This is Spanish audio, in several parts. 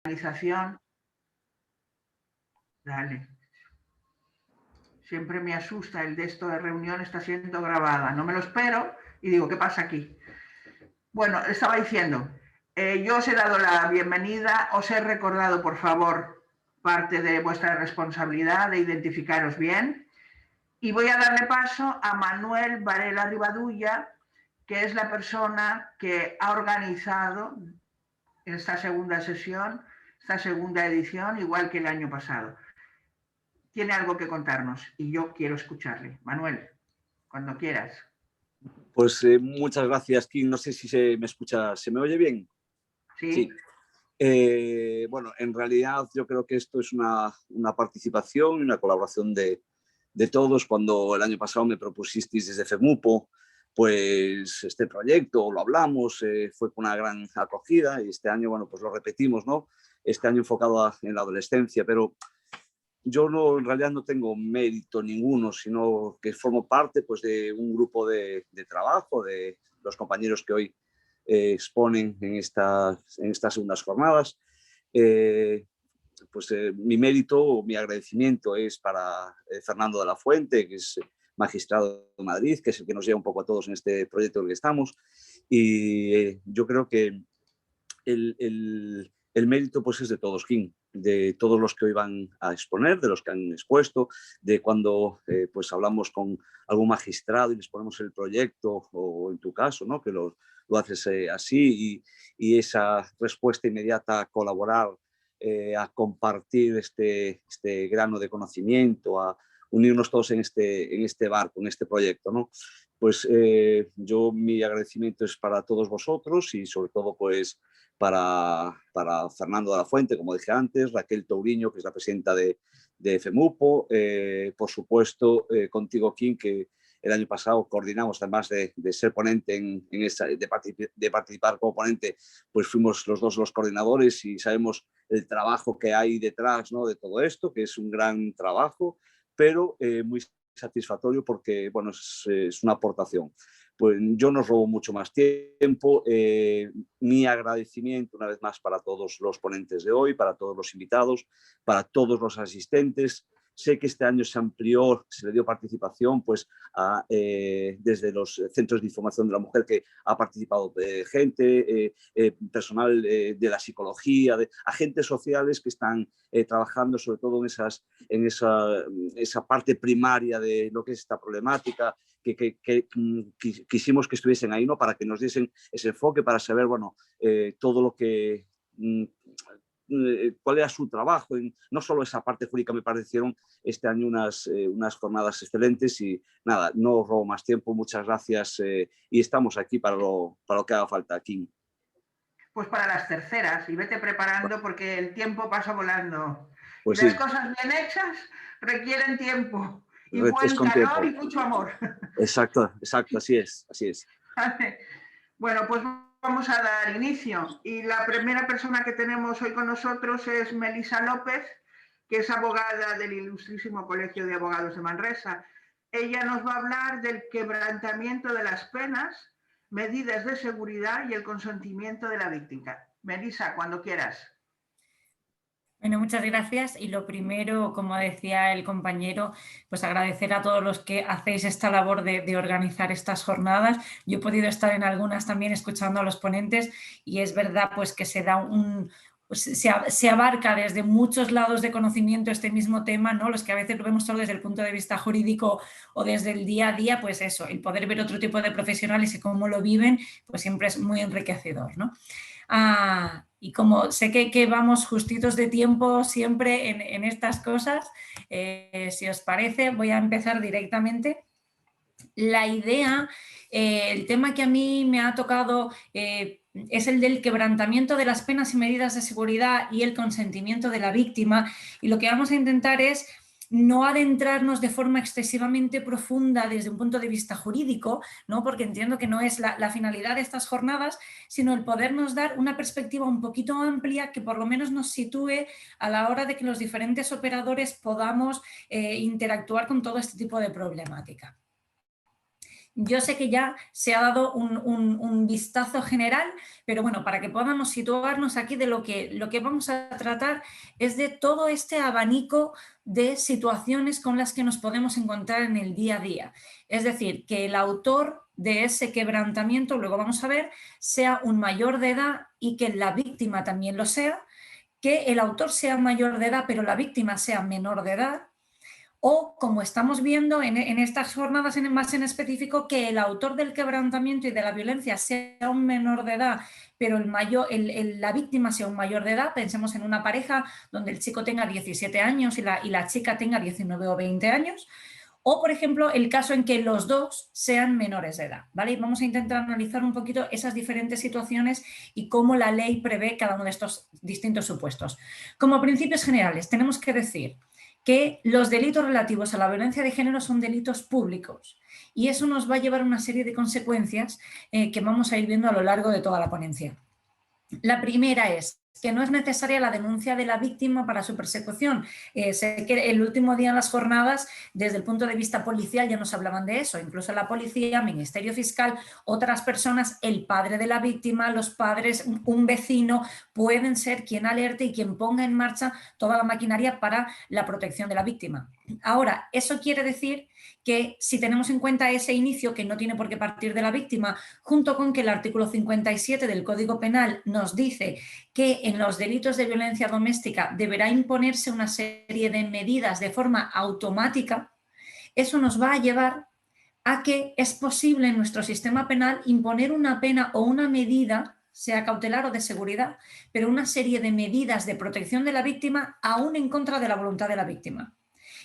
organización. Dale. Siempre me asusta el de esto de reunión está siendo grabada. No me lo espero y digo, ¿qué pasa aquí? Bueno, estaba diciendo, yo os he dado la bienvenida, os he recordado, por favor, parte de vuestra responsabilidad de identificaros bien y voy a darle paso a Manuel Varela Rivadulla, que es la persona que ha organizado esta segunda sesión, esta segunda edición, igual que el año pasado. Tiene algo que contarnos y yo quiero escucharle. Manuel, cuando quieras. Pues muchas gracias, Kim. No sé si me escucha, ¿se me oye bien? Sí. Bueno, en realidad yo creo que esto es una participación y una colaboración de todos. Cuando el año pasado me propusisteis desde FEMUPO, pues este proyecto, lo hablamos, fue con una gran acogida y este año, bueno, pues lo repetimos, ¿no? Este año enfocado en la adolescencia, pero yo no, en realidad no tengo mérito ninguno, sino que formo parte pues, de un grupo de trabajo, de los compañeros que hoy exponen en estas segundas jornadas. Mi mérito, mi agradecimiento es para Fernando de la Fuente, que es magistrado de Madrid, que es el que nos lleva un poco a todos en este proyecto en el que estamos. Y yo creo que el mérito pues es de todos, Kim, de todos los que hoy van a exponer, de los que han expuesto, de cuando pues hablamos con algún magistrado y les ponemos el proyecto, o en tu caso, ¿no? Que lo haces así, y esa respuesta inmediata a colaborar, a compartir este grano de conocimiento, a unirnos todos en este barco, en este proyecto, ¿no? Pues yo mi agradecimiento es para todos vosotros y sobre todo pues para Fernando de la Fuente, como dije antes, Raquel Touriño, que es la presidenta de FEMUPO, por supuesto contigo, Kim, que el año pasado coordinamos, además de ser ponente de participar como ponente, pues fuimos los dos los coordinadores y sabemos el trabajo que hay detrás, ¿no? De todo esto, que es un gran trabajo, pero muy satisfactorio porque, bueno, es una aportación. Pues yo no robo mucho más tiempo. Mi agradecimiento una vez más para todos los ponentes de hoy, para todos los invitados, para todos los asistentes. Sé que este año se amplió, se le dio participación pues, desde los centros de información de la mujer, que ha participado gente, personal de la psicología, agentes sociales que están trabajando sobre todo en esa parte primaria de lo que es esta problemática, que quisimos que estuviesen ahí, ¿no? Para que nos diesen ese enfoque, para saber, bueno, todo lo que... cuál era su trabajo, no solo esa parte jurídica. Me parecieron este año unas jornadas excelentes y nada, no robo más tiempo, muchas gracias y estamos aquí para lo que haga falta, Kim. Pues para las terceras, y vete preparando porque el tiempo pasa volando. Pues y las sí. cosas bien hechas requieren tiempo y buen calor y mucho amor. Exacto, así es. Vale. Bueno, pues vamos a dar inicio. Y la primera persona que tenemos hoy con nosotros es Melisa López, que es abogada del Ilustrísimo Colegio de Abogados de Manresa. Ella nos va a hablar del quebrantamiento de las penas, medidas de seguridad y el consentimiento de la víctima. Melisa, cuando quieras. Bueno, muchas gracias. Y lo primero, como decía el compañero, pues agradecer a todos los que hacéis esta labor de organizar estas jornadas. Yo he podido estar en algunas también escuchando a los ponentes y es verdad pues que se da se abarca desde muchos lados de conocimiento este mismo tema, ¿no? Los que a veces lo vemos solo desde el punto de vista jurídico o desde el día a día, pues eso, el poder ver otro tipo de profesionales y cómo lo viven, pues siempre es muy enriquecedor, ¿no? Y como sé que vamos justitos de tiempo siempre en estas cosas, si os parece, voy a empezar directamente. La idea, el tema que a mí me ha tocado es el del quebrantamiento de las penas y medidas de seguridad y el consentimiento de la víctima. Y lo que vamos a intentar es no adentrarnos de forma excesivamente profunda desde un punto de vista jurídico, ¿no? Porque entiendo que no es la finalidad de estas jornadas, sino el podernos dar una perspectiva un poquito amplia que por lo menos nos sitúe a la hora de que los diferentes operadores podamos interactuar con todo este tipo de problemática. Yo sé que ya se ha dado un vistazo general, pero bueno, para que podamos situarnos aquí de lo que vamos a tratar es de todo este abanico de situaciones con las que nos podemos encontrar en el día a día. Es decir, que el autor de ese quebrantamiento, luego vamos a ver, sea un mayor de edad y que la víctima también lo sea, que el autor sea mayor de edad pero la víctima sea menor de edad, o, como estamos viendo en estas jornadas más en específico, que el autor del quebrantamiento y de la violencia sea un menor de edad, pero la víctima sea un mayor de edad. Pensemos en una pareja donde el chico tenga 17 años y la chica tenga 19 o 20 años. O, por ejemplo, el caso en que los dos sean menores de edad, ¿vale? Y vamos a intentar analizar un poquito esas diferentes situaciones y cómo la ley prevé cada uno de estos distintos supuestos. Como principios generales, tenemos que decir que los delitos relativos a la violencia de género son delitos públicos y eso nos va a llevar a una serie de consecuencias que vamos a ir viendo a lo largo de toda la ponencia. La primera es que no es necesaria la denuncia de la víctima para su persecución. Sé que el último día en las jornadas, desde el punto de vista policial, ya nos hablaban de eso. Incluso la policía, Ministerio Fiscal, otras personas, el padre de la víctima, los padres, un vecino, pueden ser quien alerte y quien ponga en marcha toda la maquinaria para la protección de la víctima. Ahora, eso quiere decir que si tenemos en cuenta ese inicio, que no tiene por qué partir de la víctima, junto con que el artículo 57 del Código Penal nos dice que en los delitos de violencia doméstica deberá imponerse una serie de medidas de forma automática, eso nos va a llevar a que es posible en nuestro sistema penal imponer una pena o una medida, sea cautelar o de seguridad, pero una serie de medidas de protección de la víctima aún en contra de la voluntad de la víctima.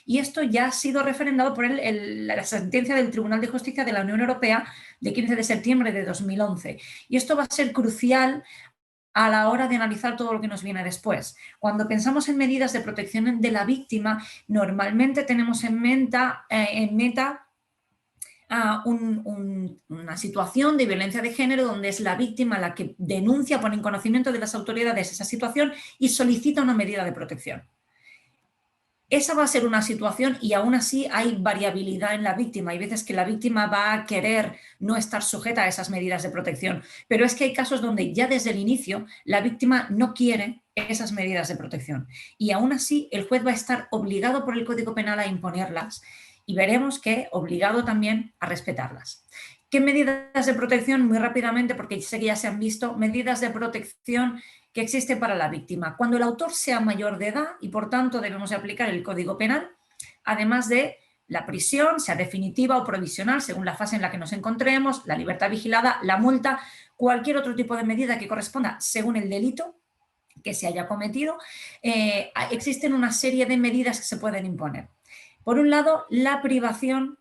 Y esto ya ha sido referendado por la sentencia del Tribunal de Justicia de la Unión Europea de 15 de septiembre de 2011. Y esto va a ser crucial a la hora de analizar todo lo que nos viene después. Cuando pensamos en medidas de protección de la víctima, normalmente tenemos en meta una situación de violencia de género donde es la víctima la que denuncia, pone en conocimiento de las autoridades esa situación y solicita una medida de protección. Esa va a ser una situación y aún así hay variabilidad en la víctima. Hay veces que la víctima va a querer no estar sujeta a esas medidas de protección, pero es que hay casos donde ya desde el inicio la víctima no quiere esas medidas de protección y aún así el juez va a estar obligado por el Código Penal a imponerlas y veremos que obligado también a respetarlas. ¿Qué medidas de protección? Muy rápidamente, porque sé que ya se han visto, medidas de protección que existen para la víctima. Cuando el autor sea mayor de edad y por tanto debemos de aplicar el Código Penal, además de la prisión, sea definitiva o provisional, según la fase en la que nos encontremos, la libertad vigilada, la multa, cualquier otro tipo de medida que corresponda según el delito que se haya cometido, existen una serie de medidas que se pueden imponer. Por un lado, la privación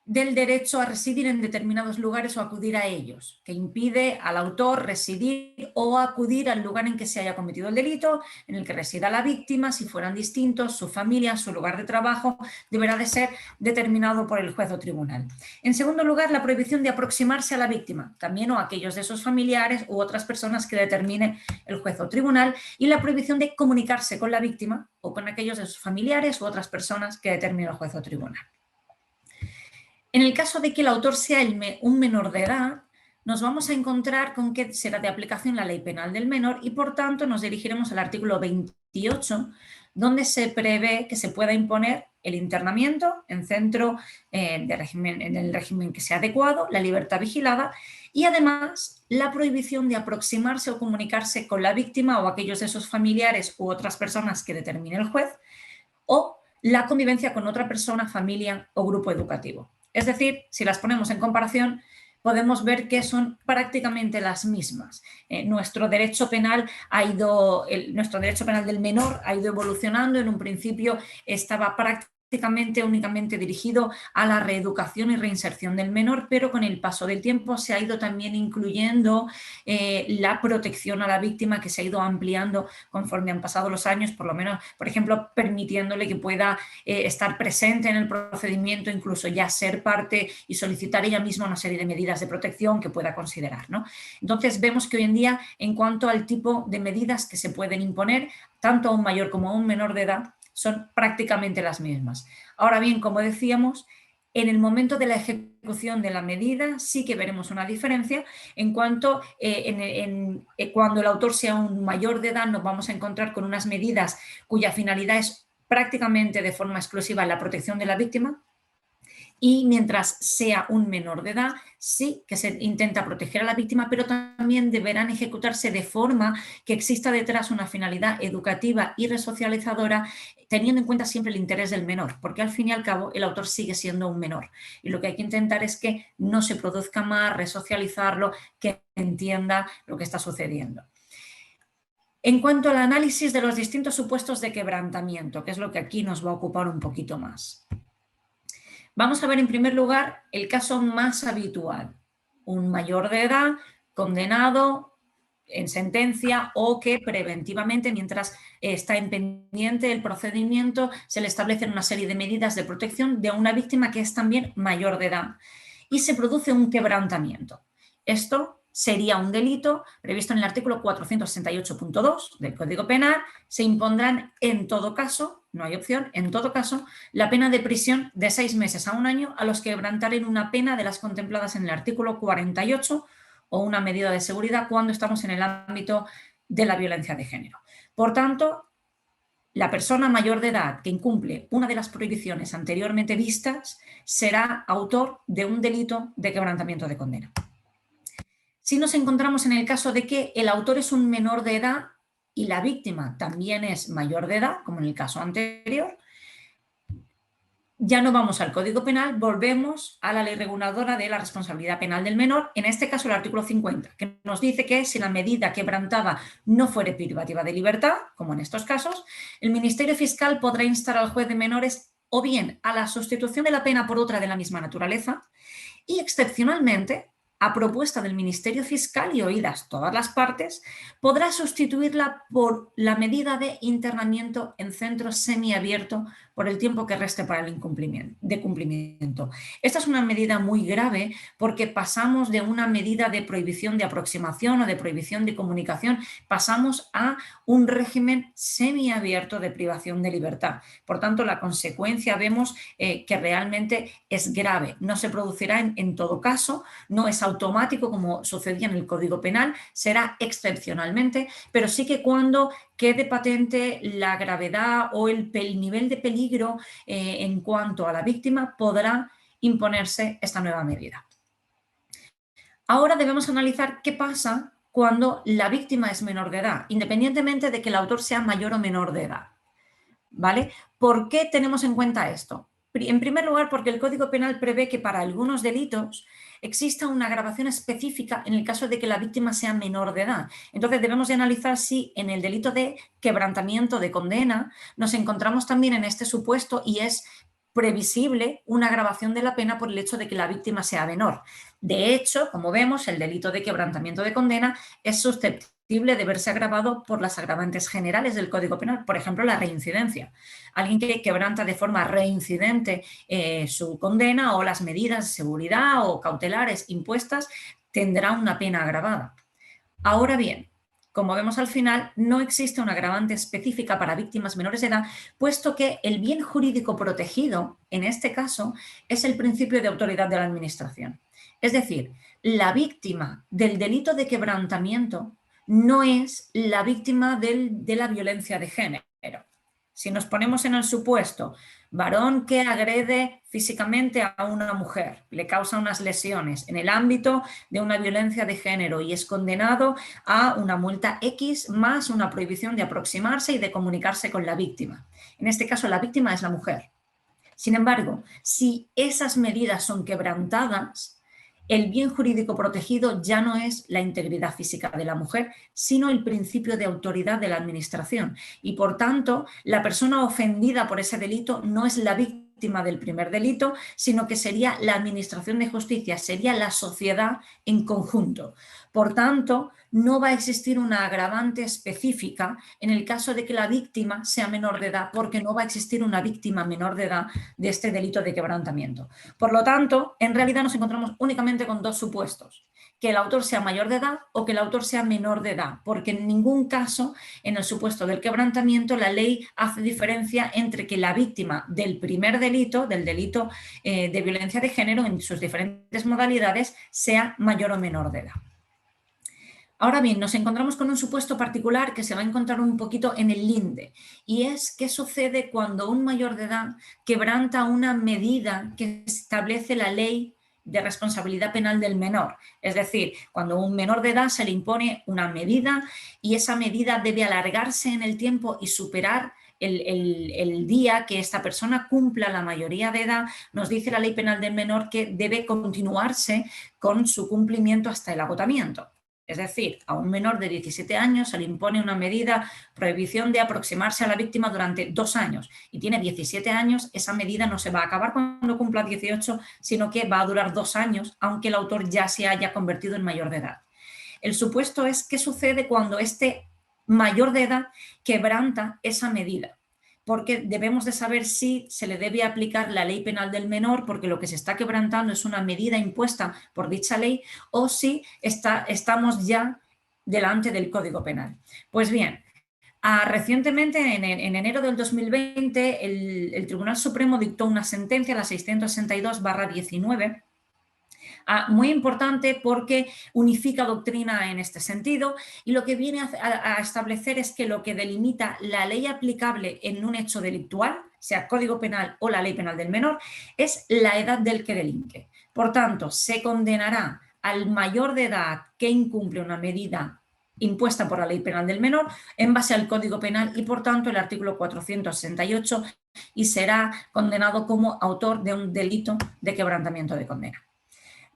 del derecho a residir en determinados lugares o acudir a ellos, que impide al autor residir o acudir al lugar en que se haya cometido el delito, en el que resida la víctima. Si fueran distintos, su familia, su lugar de trabajo, deberá de ser determinado por el juez o tribunal. En segundo lugar, la prohibición de aproximarse a la víctima, también o a aquellos de sus familiares u otras personas que determine el juez o tribunal, y la prohibición de comunicarse con la víctima o con aquellos de sus familiares u otras personas que determine el juez o tribunal. En el caso de que el autor sea un menor de edad, nos vamos a encontrar con que será de aplicación la ley penal del menor y por tanto nos dirigiremos al artículo 28, donde se prevé que se pueda imponer el internamiento en centro en el régimen que sea adecuado, la libertad vigilada y además la prohibición de aproximarse o comunicarse con la víctima o aquellos de sus familiares u otras personas que determine el juez, o la convivencia con otra persona, familia o grupo educativo. Es decir, si las ponemos en comparación, podemos ver que son prácticamente las mismas. Nuestro derecho penal del menor ha ido evolucionando. En un principio estaba únicamente dirigido a la reeducación y reinserción del menor, pero con el paso del tiempo se ha ido también incluyendo la protección a la víctima, que se ha ido ampliando conforme han pasado los años, por lo menos, por ejemplo, permitiéndole que pueda estar presente en el procedimiento, incluso ya ser parte y solicitar ella misma una serie de medidas de protección que pueda considerar, ¿no? Entonces vemos que hoy en día, en cuanto al tipo de medidas que se pueden imponer, tanto a un mayor como a un menor de edad, son prácticamente las mismas. Ahora bien, como decíamos, En el momento de la ejecución de la medida sí que veremos una diferencia en cuanto cuando el autor sea un mayor de edad nos vamos a encontrar con unas medidas cuya finalidad es prácticamente de forma exclusiva la protección de la víctima, y mientras sea un menor de edad, sí que se intenta proteger a la víctima, pero también deberán ejecutarse de forma que exista detrás una finalidad educativa y resocializadora, teniendo en cuenta siempre el interés del menor, porque al fin y al cabo el autor sigue siendo un menor. Y lo que hay que intentar es que no se produzca más, resocializarlo, que entienda lo que está sucediendo. En cuanto al análisis de los distintos supuestos de quebrantamiento, que es lo que aquí nos va a ocupar un poquito más. Vamos a ver en primer lugar el caso más habitual, un mayor de edad condenado en sentencia o que preventivamente, mientras está en pendiente el procedimiento, se le establecen una serie de medidas de protección de una víctima que es también mayor de edad y se produce un quebrantamiento. Esto sería un delito previsto en el artículo 468.2 del Código Penal. Se impondrán en todo caso, no hay opción, en todo caso, la pena de prisión de 6 meses a 1 año a los que quebrantaren una pena de las contempladas en el artículo 48 o una medida de seguridad cuando estamos en el ámbito de la violencia de género. Por tanto, la persona mayor de edad que incumple una de las prohibiciones anteriormente vistas será autor de un delito de quebrantamiento de condena. Si nos encontramos en el caso de que el autor es un menor de edad y la víctima también es mayor de edad, como en el caso anterior, ya no vamos al Código Penal, volvemos a la ley reguladora de la responsabilidad penal del menor, en este caso el artículo 50, que nos dice que si la medida quebrantada no fuere privativa de libertad, como en estos casos, el Ministerio Fiscal podrá instar al juez de menores o bien a la sustitución de la pena por otra de la misma naturaleza y, excepcionalmente, a propuesta del Ministerio Fiscal y oídas todas las partes, podrá sustituirla por la medida de internamiento en centro semiabierto por el tiempo que reste para el cumplimiento. Esta es una medida muy grave porque pasamos de una medida de prohibición de aproximación o de prohibición de comunicación, pasamos a un régimen semiabierto de privación de libertad. Por tanto, la consecuencia vemos que realmente es grave. No se producirá en todo caso, no es automático como sucedía en el Código Penal, será excepcionalmente, pero sí que cuando quede patente la gravedad o el nivel de peligro en cuanto a la víctima, podrá imponerse esta nueva medida. Ahora debemos analizar qué pasa cuando la víctima es menor de edad, independientemente de que el autor sea mayor o menor de edad. ¿Vale? ¿Por qué tenemos en cuenta esto? En primer lugar, porque el Código Penal prevé que para algunos delitos exista una agravación específica en el caso de que la víctima sea menor de edad. Entonces debemos de analizar si en el delito de quebrantamiento de condena nos encontramos también en este supuesto y es previsible una agravación de la pena por el hecho de que la víctima sea menor. De hecho, como vemos, el delito de quebrantamiento de condena es susceptible de verse agravado por las agravantes generales del Código Penal, por ejemplo, la reincidencia. Alguien que quebranta de forma reincidente su condena o las medidas de seguridad o cautelares impuestas tendrá una pena agravada. Ahora bien, como vemos al final, no existe una agravante específica para víctimas menores de edad, puesto que el bien jurídico protegido, en este caso, es el principio de autoridad de la Administración. Es decir, la víctima del delito de quebrantamiento no es la víctima de la violencia de género. Si nos ponemos en el supuesto, varón que agrede físicamente a una mujer, le causa unas lesiones en el ámbito de una violencia de género y es condenado a una multa X más una prohibición de aproximarse y de comunicarse con la víctima. En este caso, la víctima es la mujer. Sin embargo, si esas medidas son quebrantadas, el bien jurídico protegido ya no es la integridad física de la mujer, sino el principio de autoridad de la Administración. Y por tanto, la persona ofendida por ese delito no es la víctima del primer delito, sino que sería la Administración de Justicia, sería la sociedad en conjunto. Por tanto, no va a existir una agravante específica en el caso de que la víctima sea menor de edad, porque no va a existir una víctima menor de edad de este delito de quebrantamiento. Por lo tanto, en realidad nos encontramos únicamente con dos supuestos, que el autor sea mayor de edad o que el autor sea menor de edad, porque en ningún caso, en el supuesto del quebrantamiento, la ley hace diferencia entre que la víctima del primer delito, del delito de violencia de género en sus diferentes modalidades, sea mayor o menor de edad. Ahora bien, nos encontramos con un supuesto particular que se va a encontrar un poquito en el linde, y es qué sucede cuando un mayor de edad quebranta una medida que establece la ley de responsabilidad penal del menor. Es decir, cuando a un menor de edad se le impone una medida y esa medida debe alargarse en el tiempo y superar el día que esta persona cumpla la mayoría de edad, nos dice la ley penal del menor que debe continuarse con su cumplimiento hasta el agotamiento. Es decir, a un menor de 17 años se le impone una medida, prohibición de aproximarse a la víctima durante 2 años, y tiene 17 años, esa medida no se va a acabar cuando cumpla 18, sino que va a durar 2 años, aunque el autor ya se haya convertido en mayor de edad. El supuesto es qué sucede cuando este mayor de edad quebranta esa medida, porque debemos de saber si se le debe aplicar la ley penal del menor, porque lo que se está quebrantando es una medida impuesta por dicha ley, o si estamos ya delante del Código Penal. Pues bien, recientemente, en enero del 2020, el Tribunal Supremo dictó una sentencia, la 662/19, muy importante porque unifica doctrina en este sentido, y lo que viene a establecer es que lo que delimita la ley aplicable en un hecho delictual, sea Código Penal o la ley penal del menor, es la edad del que delinque. Por tanto, se condenará al mayor de edad que incumple una medida impuesta por la ley penal del menor en base al Código Penal y, por tanto, el artículo 468, y será condenado como autor de un delito de quebrantamiento de condena.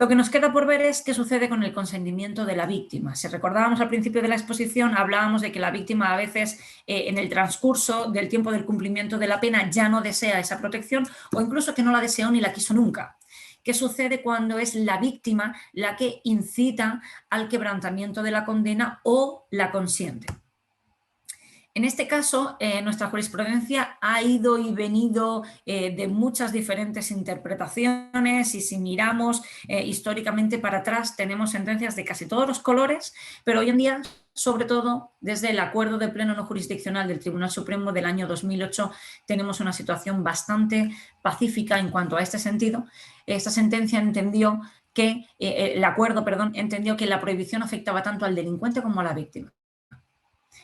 Lo que nos queda por ver es qué sucede con el consentimiento de la víctima. Si recordábamos al principio de la exposición, hablábamos de que la víctima a veces en el transcurso del tiempo del cumplimiento de la pena ya no desea esa protección, o incluso que no la deseó ni la quiso nunca. ¿Qué sucede cuando es la víctima la que incita al quebrantamiento de la condena o la consiente? En este caso, nuestra jurisprudencia ha ido y venido de muchas diferentes interpretaciones, y si miramos históricamente para atrás tenemos sentencias de casi todos los colores, pero hoy en día, sobre todo desde el acuerdo de pleno no jurisdiccional del Tribunal Supremo del año 2008, tenemos una situación bastante pacífica en cuanto a este sentido. Esta sentencia entendió que, el acuerdo, perdón, entendió que la prohibición afectaba tanto al delincuente como a la víctima,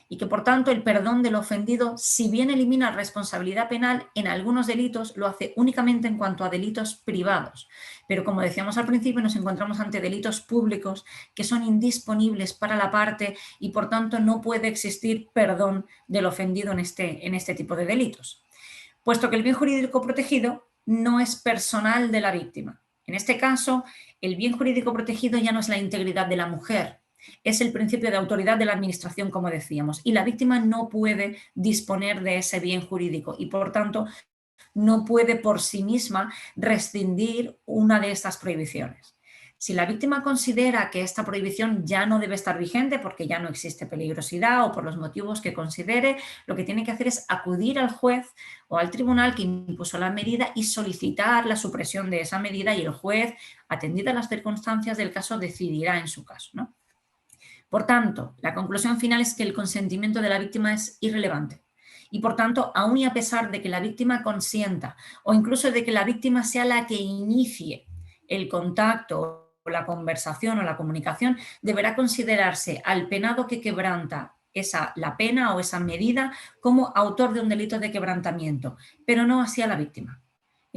y que por tanto el perdón del ofendido, si bien elimina responsabilidad penal en algunos delitos, lo hace únicamente en cuanto a delitos privados. Pero como decíamos al principio, nos encontramos ante delitos públicos que son indisponibles para la parte, y por tanto no puede existir perdón del ofendido en este tipo de delitos, puesto que el bien jurídico protegido no es personal de la víctima. En este caso, el bien jurídico protegido ya no es la integridad de la mujer, es el principio de autoridad de la administración, como decíamos, y la víctima no puede disponer de ese bien jurídico y, por tanto, no puede por sí misma rescindir una de estas prohibiciones. Si la víctima considera que esta prohibición ya no debe estar vigente porque ya no existe peligrosidad o por los motivos que considere, lo que tiene que hacer es acudir al juez o al tribunal que impuso la medida y solicitar la supresión de esa medida, y el juez, atendidas las circunstancias del caso, decidirá en su caso, ¿no? Por tanto, la conclusión final es que el consentimiento de la víctima es irrelevante, y por tanto, aun y a pesar de que la víctima consienta, o incluso de que la víctima sea la que inicie el contacto o la conversación o la comunicación, deberá considerarse al penado que quebranta la pena o esa medida como autor de un delito de quebrantamiento, pero no así a la víctima.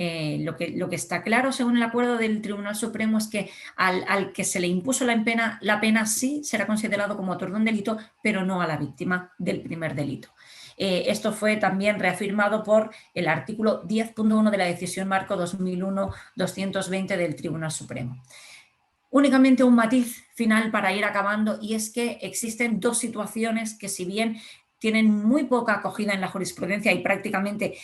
Lo que está claro, según el acuerdo del Tribunal Supremo, es que al que se le impuso la pena sí será considerado como autor de un delito, pero no a la víctima del primer delito. Esto fue también reafirmado por el artículo 10.1 de la decisión marco 2001-220 del Tribunal Supremo. Únicamente un matiz final para ir acabando, y es que existen dos situaciones que, si bien tienen muy poca acogida en la jurisprudencia y prácticamente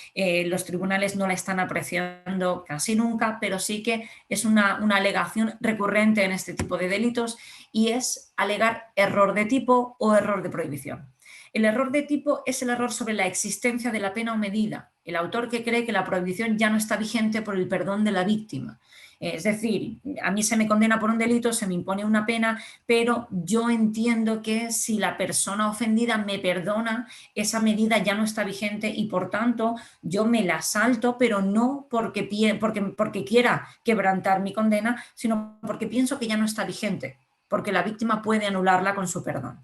los tribunales no la están apreciando casi nunca, pero sí que es una alegación recurrente en este tipo de delitos, y es alegar error de tipo o error de prohibición. El error de tipo es el error sobre la existencia de la pena o medida, el autor que cree que la prohibición ya no está vigente por el perdón de la víctima. Es decir, a mí se me condena por un delito, se me impone una pena, pero yo entiendo que si la persona ofendida me perdona, esa medida ya no está vigente y por tanto yo me la salto, pero no porque quiera quebrantar mi condena, sino porque pienso que ya no está vigente, porque la víctima puede anularla con su perdón.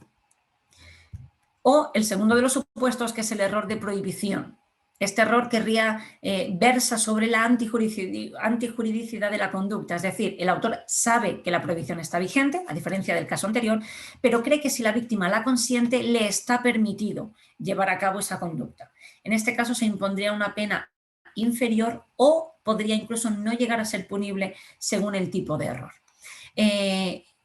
O el segundo de los supuestos, que es el error de prohibición. Este error versa sobre la antijuridicidad de la conducta, es decir, el autor sabe que la prohibición está vigente, a diferencia del caso anterior, pero cree que si la víctima la consiente, le está permitido llevar a cabo esa conducta. En este caso se impondría una pena inferior o podría incluso no llegar a ser punible según el tipo de error.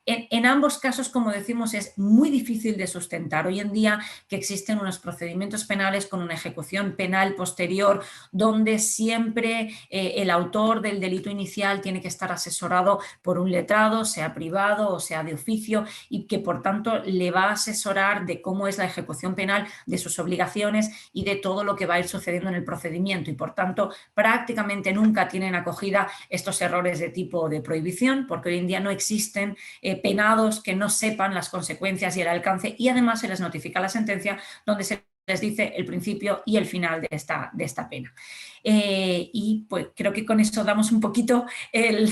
En ambos casos, como decimos, es muy difícil de sustentar. Hoy en día que existen unos procedimientos penales con una ejecución penal posterior, donde siempre el autor del delito inicial tiene que estar asesorado por un letrado, sea privado o sea de oficio, y que por tanto le va a asesorar de cómo es la ejecución penal, de sus obligaciones y de todo lo que va a ir sucediendo en el procedimiento. Y por tanto, prácticamente nunca tienen acogida estos errores de tipo de prohibición, porque hoy en día no existen penados que no sepan las consecuencias y el alcance, y además se les notifica la sentencia donde se les dice el principio y el final de esta pena. Y pues creo que con eso damos un poquito el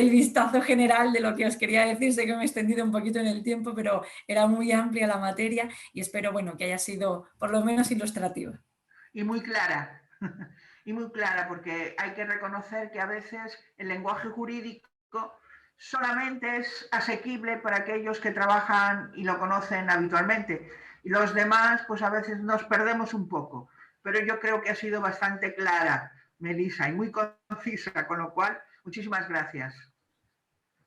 vistazo general de lo que os quería decir. Sé que me he extendido un poquito en el tiempo, pero era muy amplia la materia y espero, bueno, que haya sido por lo menos ilustrativa. Y muy clara, y muy clara, porque hay que reconocer que a veces el lenguaje jurídico solamente es asequible para aquellos que trabajan y lo conocen habitualmente. Y los demás, pues a veces nos perdemos un poco. Pero yo creo que ha sido bastante clara, Melissa, y muy concisa, con lo cual, muchísimas gracias.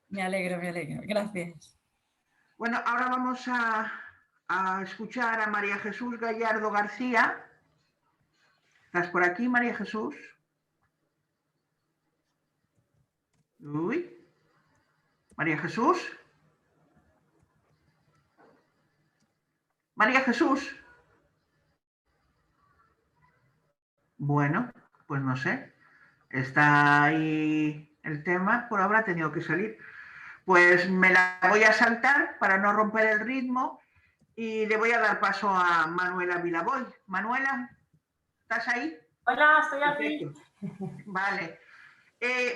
Me alegro, gracias. Bueno, ahora vamos a escuchar a María Jesús Gallardo García. ¿Estás por aquí, María Jesús? Uy. María Jesús. María Jesús. Bueno, pues no sé. Está ahí el tema, por ahora ha tenido que salir. Pues me la voy a saltar para no romper el ritmo y le voy a dar paso a Manuela Vilaboy. Manuela, ¿estás ahí? Hola, estoy aquí. Vale.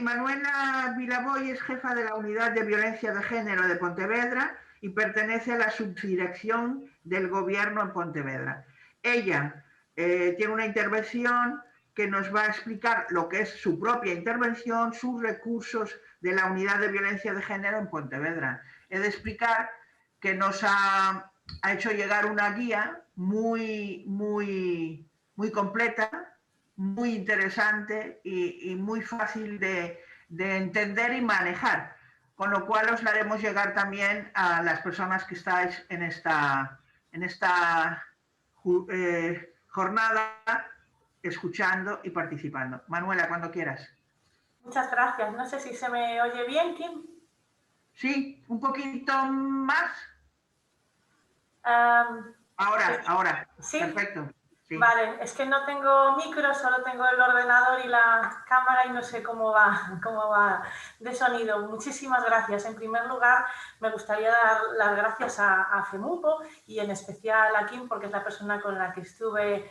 Manuela Vilaboy es jefa de la Unidad de Violencia de Género de Pontevedra y pertenece a la subdirección del Gobierno en Pontevedra. Ella tiene una intervención que nos va a explicar lo que es su propia intervención, sus recursos de la Unidad de Violencia de Género en Pontevedra. He de explicar que nos ha hecho llegar una guía muy completa, muy interesante y muy fácil de entender y manejar, con lo cual os la haremos llegar también a las personas que estáis en esta jornada escuchando y participando. Manuela, cuando quieras. Muchas gracias. No sé si se me oye bien, Kim. Sí, un poquito más. Ahora. ¿Sí? Perfecto. Sí. Vale, es que no tengo micro, solo tengo el ordenador y la cámara y no sé cómo va de sonido. Muchísimas gracias. En primer lugar, me gustaría dar las gracias a FEMUPO y en especial a Kim, porque es la persona con la que estuve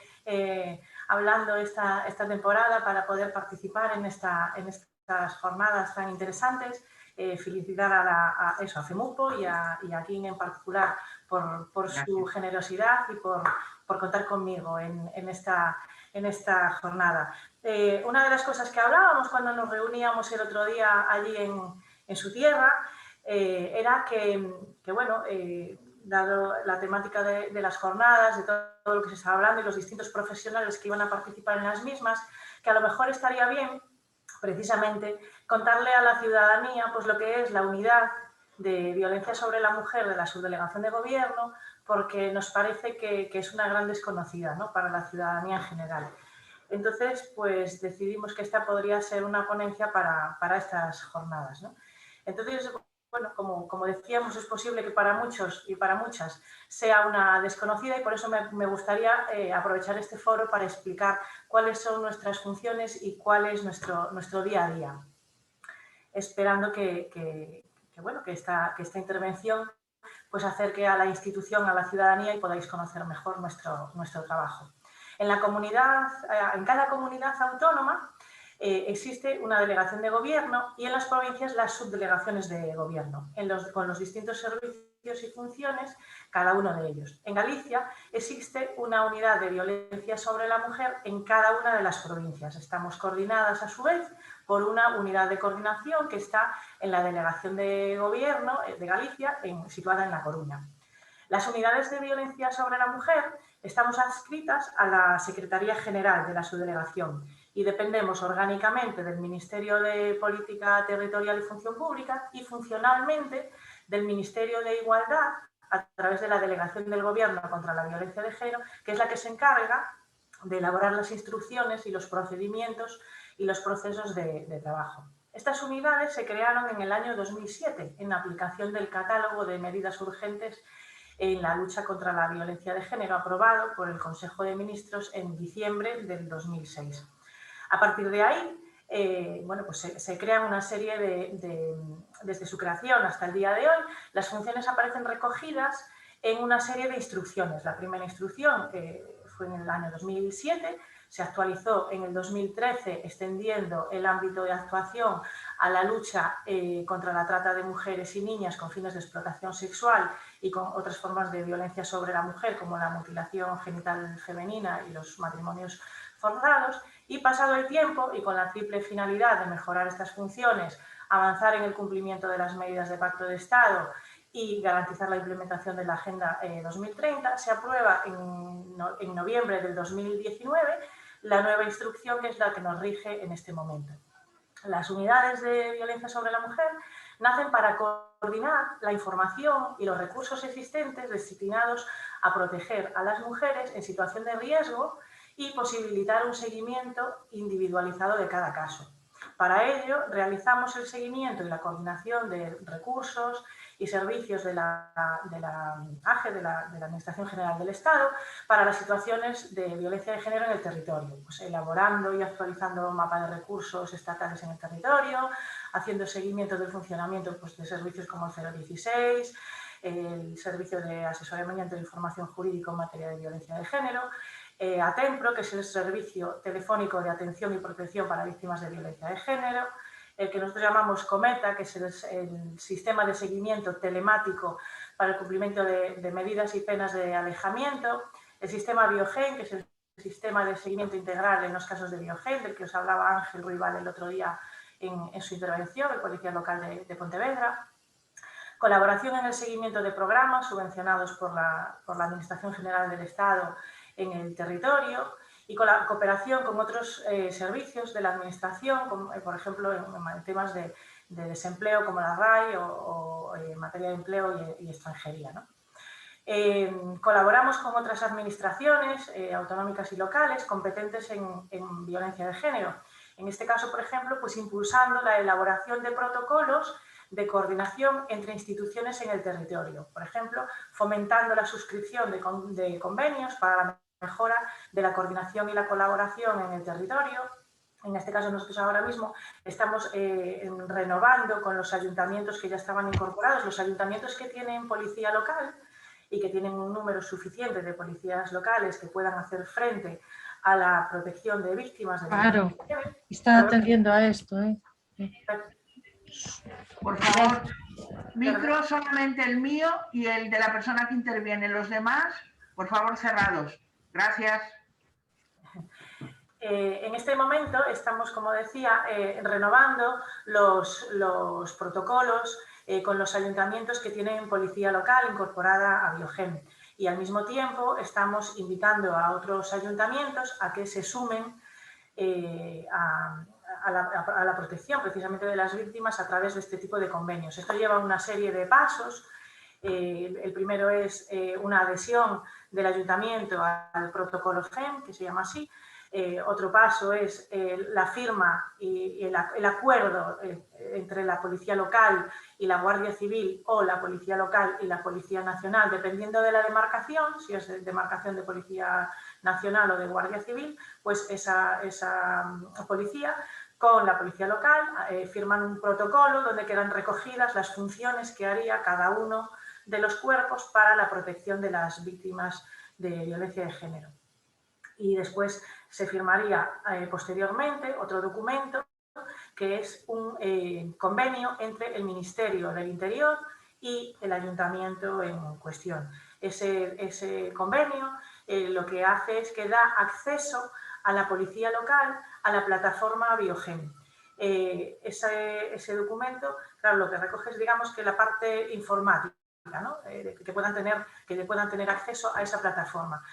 hablando esta temporada para poder participar en estas jornadas tan interesantes. Felicitar a FEMUPO y a Kim en particular por su generosidad y por contar conmigo en esta jornada. Una de las cosas que hablábamos cuando nos reuníamos el otro día allí en su tierra era que bueno, dado la temática de las jornadas, de todo lo que se estaba hablando y los distintos profesionales que iban a participar en las mismas, que a lo mejor estaría bien, precisamente, contarle a la ciudadanía pues lo que es la unidad de violencia sobre la mujer de la subdelegación de gobierno, porque nos parece que es una gran desconocida, ¿no?, para la ciudadanía en general. Entonces, pues decidimos que esta podría ser una ponencia para estas jornadas, ¿no? Entonces, bueno, como decíamos, es posible que para muchos y para muchas sea una desconocida y por eso me gustaría aprovechar este foro para explicar cuáles son nuestras funciones y cuál es nuestro día a día. Esperando que esta intervención pues acerque a la institución, a la ciudadanía y podáis conocer mejor nuestro trabajo. En cada comunidad autónoma existe una delegación de gobierno y en las provincias las subdelegaciones de gobierno, con los distintos servicios y funciones, cada uno de ellos. En Galicia existe una unidad de violencia sobre la mujer en cada una de las provincias. Estamos coordinadas a su vez por una unidad de coordinación que está en la delegación de gobierno de Galicia, situada en La Coruña. Las unidades de violencia sobre la mujer estamos adscritas a la Secretaría General de la subdelegación y dependemos orgánicamente del Ministerio de Política Territorial y Función Pública y funcionalmente del Ministerio de Igualdad a través de la Delegación del Gobierno contra la Violencia de Género, que es la que se encarga de elaborar las instrucciones y los procedimientos y los procesos de trabajo. Estas unidades se crearon en el año 2007 en aplicación del catálogo de medidas urgentes en la lucha contra la violencia de género aprobado por el Consejo de Ministros en diciembre del 2006. A partir de ahí, se crean una serie desde su creación hasta el día de hoy, las funciones aparecen recogidas en una serie de instrucciones. La primera instrucción fue en el año 2007, se actualizó en el 2013 extendiendo el ámbito de actuación a la lucha contra la trata de mujeres y niñas con fines de explotación sexual y con otras formas de violencia sobre la mujer como la mutilación genital femenina y los matrimonios forzados. Y pasado el tiempo y con la triple finalidad de mejorar estas funciones, avanzar en el cumplimiento de las medidas de Pacto de Estado y garantizar la implementación de la Agenda 2030, se aprueba en noviembre del 2019 la nueva instrucción que es la que nos rige en este momento. Las unidades de violencia sobre la mujer nacen para coordinar la información y los recursos existentes destinados a proteger a las mujeres en situación de riesgo y posibilitar un seguimiento individualizado de cada caso. Para ello, realizamos el seguimiento y la coordinación de recursos y servicios de la AGE, de la Administración General del Estado, para las situaciones de violencia de género en el territorio, pues elaborando y actualizando mapas de recursos estatales en el territorio, haciendo seguimiento del funcionamiento pues, de servicios como el 016, el Servicio de Asesoramiento e Información Jurídica en materia de violencia de género, ATEMPRO, que es el Servicio Telefónico de Atención y Protección para Víctimas de Violencia de Género, el que nosotros llamamos COMETA, que es el Sistema de Seguimiento Telemático para el cumplimiento de medidas y penas de alejamiento, el Sistema Biogen, que es el Sistema de Seguimiento Integral en los casos de Biogen, del que os hablaba Ángel Ruibal el otro día en su intervención, el Policía Local de Pontevedra, colaboración en el seguimiento de programas subvencionados por la Administración General del Estado en el territorio y con la cooperación con otros servicios de la Administración, como, por ejemplo, en temas de desempleo como la RAI o en materia de empleo y extranjería, ¿no? Colaboramos con otras administraciones autonómicas y locales competentes en violencia de género. En este caso, por ejemplo, pues impulsando la elaboración de protocolos de coordinación entre instituciones en el territorio. Por ejemplo, fomentando la suscripción de convenios para la mejora de la coordinación y la colaboración en el territorio. En este caso, nosotros ahora mismo estamos renovando con los ayuntamientos que ya estaban incorporados, los ayuntamientos que tienen policía local y que tienen un número suficiente de policías locales que puedan hacer frente a la protección de víctimas. Claro, está atendiendo a esto. Por favor, micro solamente el mío y el de la persona que interviene. Los demás, por favor, cerrados. Gracias. En este momento estamos, como decía, renovando los protocolos con los ayuntamientos que tienen policía local incorporada a Biogen. Y al mismo tiempo estamos invitando a otros ayuntamientos a que se sumen a la protección precisamente de las víctimas a través de este tipo de convenios. Esto lleva una serie de pasos El primero es una adhesión del ayuntamiento al protocolo FEM, que se llama así. Otro paso es la firma y el acuerdo entre la Policía Local y la Guardia Civil, o la Policía Local y la Policía Nacional, dependiendo de la demarcación, si es demarcación de Policía Nacional o de Guardia Civil, pues esa policía con la Policía Local firman un protocolo donde quedan recogidas las funciones que haría cada uno de los cuerpos para la protección de las víctimas de violencia de género. Y después se firmaría posteriormente otro documento que es un convenio entre el Ministerio del Interior y el ayuntamiento en cuestión. Ese convenio lo que hace es que da acceso a la policía local a la plataforma Biogen. Ese documento, claro, lo que recoge es, digamos, que la parte informática, ¿no? Que puedan tener acceso a esa plataforma.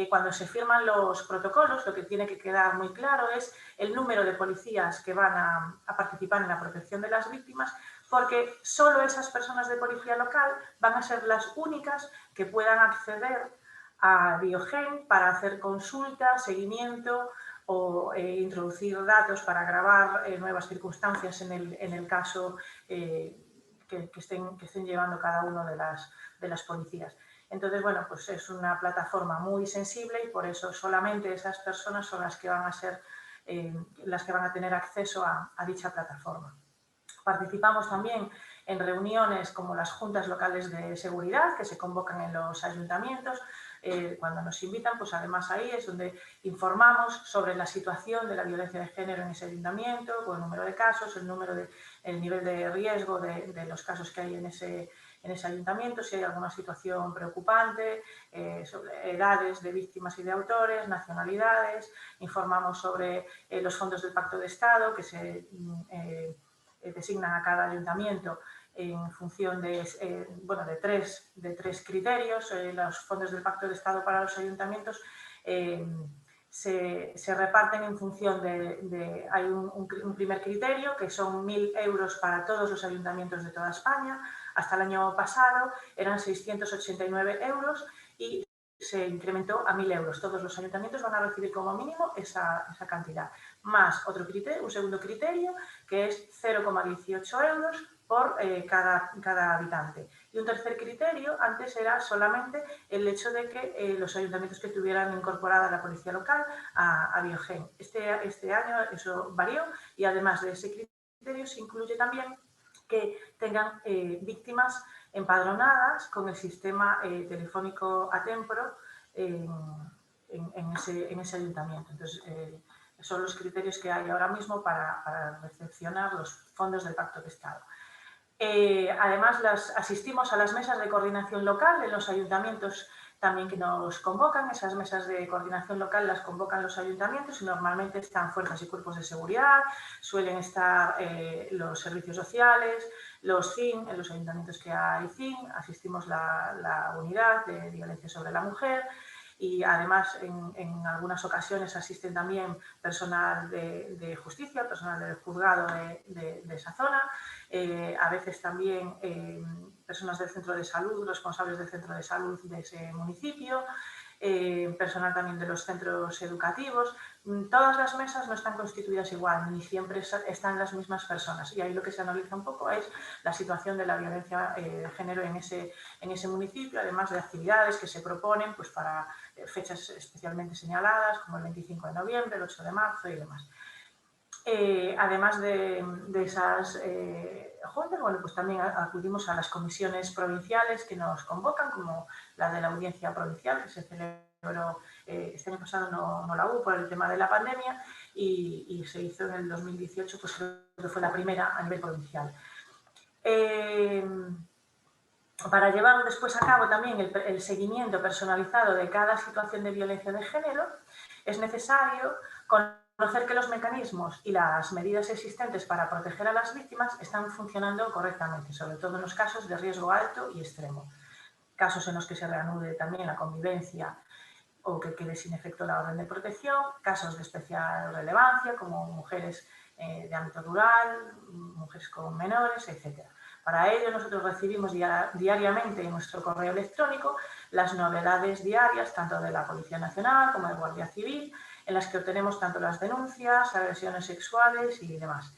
Cuando se firman los protocolos, lo que tiene que quedar muy claro es el número de policías que van a participar en la protección de las víctimas, porque solo esas personas de policía local van a ser las únicas que puedan acceder a Biogen para hacer consultas, seguimiento o introducir datos para grabar nuevas circunstancias en el caso que estén llevando cada uno de las policías. Entonces, bueno, pues es una plataforma muy sensible y por eso solamente esas personas son las que van a ser las que van a tener acceso a dicha plataforma. Participamos también en reuniones como las juntas locales de seguridad que se convocan en los ayuntamientos. Cuando nos invitan, pues además ahí es donde informamos sobre la situación de la violencia de género en ese ayuntamiento, con el número de casos, el nivel de riesgo de los casos que hay en ese ayuntamiento, si hay alguna situación preocupante, sobre edades de víctimas y de autores, nacionalidades. Informamos sobre los fondos del Pacto de Estado que se designan a cada ayuntamiento en función de tres criterios. Los fondos del Pacto de Estado para los ayuntamientos se reparten en función de hay un primer criterio que son 1.000 euros para todos los ayuntamientos de toda España. Hasta el año pasado eran 689 euros y se incrementó a 1.000 euros. Todos los ayuntamientos van a recibir como mínimo esa cantidad. Más otro criterio, un segundo criterio, que es 0,18 euros por cada habitante. Y un tercer criterio, antes era solamente el hecho de que los ayuntamientos que tuvieran incorporada la policía local a Biogen. Este año eso varió y además de ese criterio se incluye también que tengan víctimas empadronadas con el sistema telefónico Atempro en ese ayuntamiento. Entonces, son los criterios que hay ahora mismo para recepcionar los fondos del Pacto de Estado. Además, asistimos a las mesas de coordinación local en los ayuntamientos también que nos convocan. Esas mesas de coordinación local las convocan los ayuntamientos y normalmente están fuerzas y cuerpos de seguridad, suelen estar los servicios sociales, los CIN, en los ayuntamientos que hay CIN, asistimos la unidad de violencia sobre la mujer y además en algunas ocasiones asisten también personal de justicia, personal del juzgado de esa zona, a veces también personas del centro de salud, responsables del centro de salud de ese municipio, personal también de los centros educativos. Todas las mesas no están constituidas igual, ni siempre están las mismas personas. Y ahí lo que se analiza un poco es la situación de la violencia de género en ese municipio, además de actividades que se proponen pues, para fechas especialmente señaladas, como el 25 de noviembre, el 8 de marzo y demás. Además de esas juntas, bueno, pues también acudimos a las comisiones provinciales que nos convocan, como la de la Audiencia Provincial, que se celebró este año pasado, no la hubo por el tema de la pandemia, y se hizo en el 2018, pues creo que fue la primera a nivel provincial. Para llevar después a cabo también el seguimiento personalizado de cada situación de violencia de género, es necesario conocer que los mecanismos y las medidas existentes para proteger a las víctimas están funcionando correctamente, sobre todo en los casos de riesgo alto y extremo. Casos en los que se reanude también la convivencia o que quede sin efecto la orden de protección, casos de especial relevancia como mujeres de ámbito rural, mujeres con menores, etc. Para ello, nosotros recibimos diariamente en nuestro correo electrónico las novedades diarias, tanto de la Policía Nacional como de Guardia Civil, en las que obtenemos tanto las denuncias, agresiones sexuales y demás.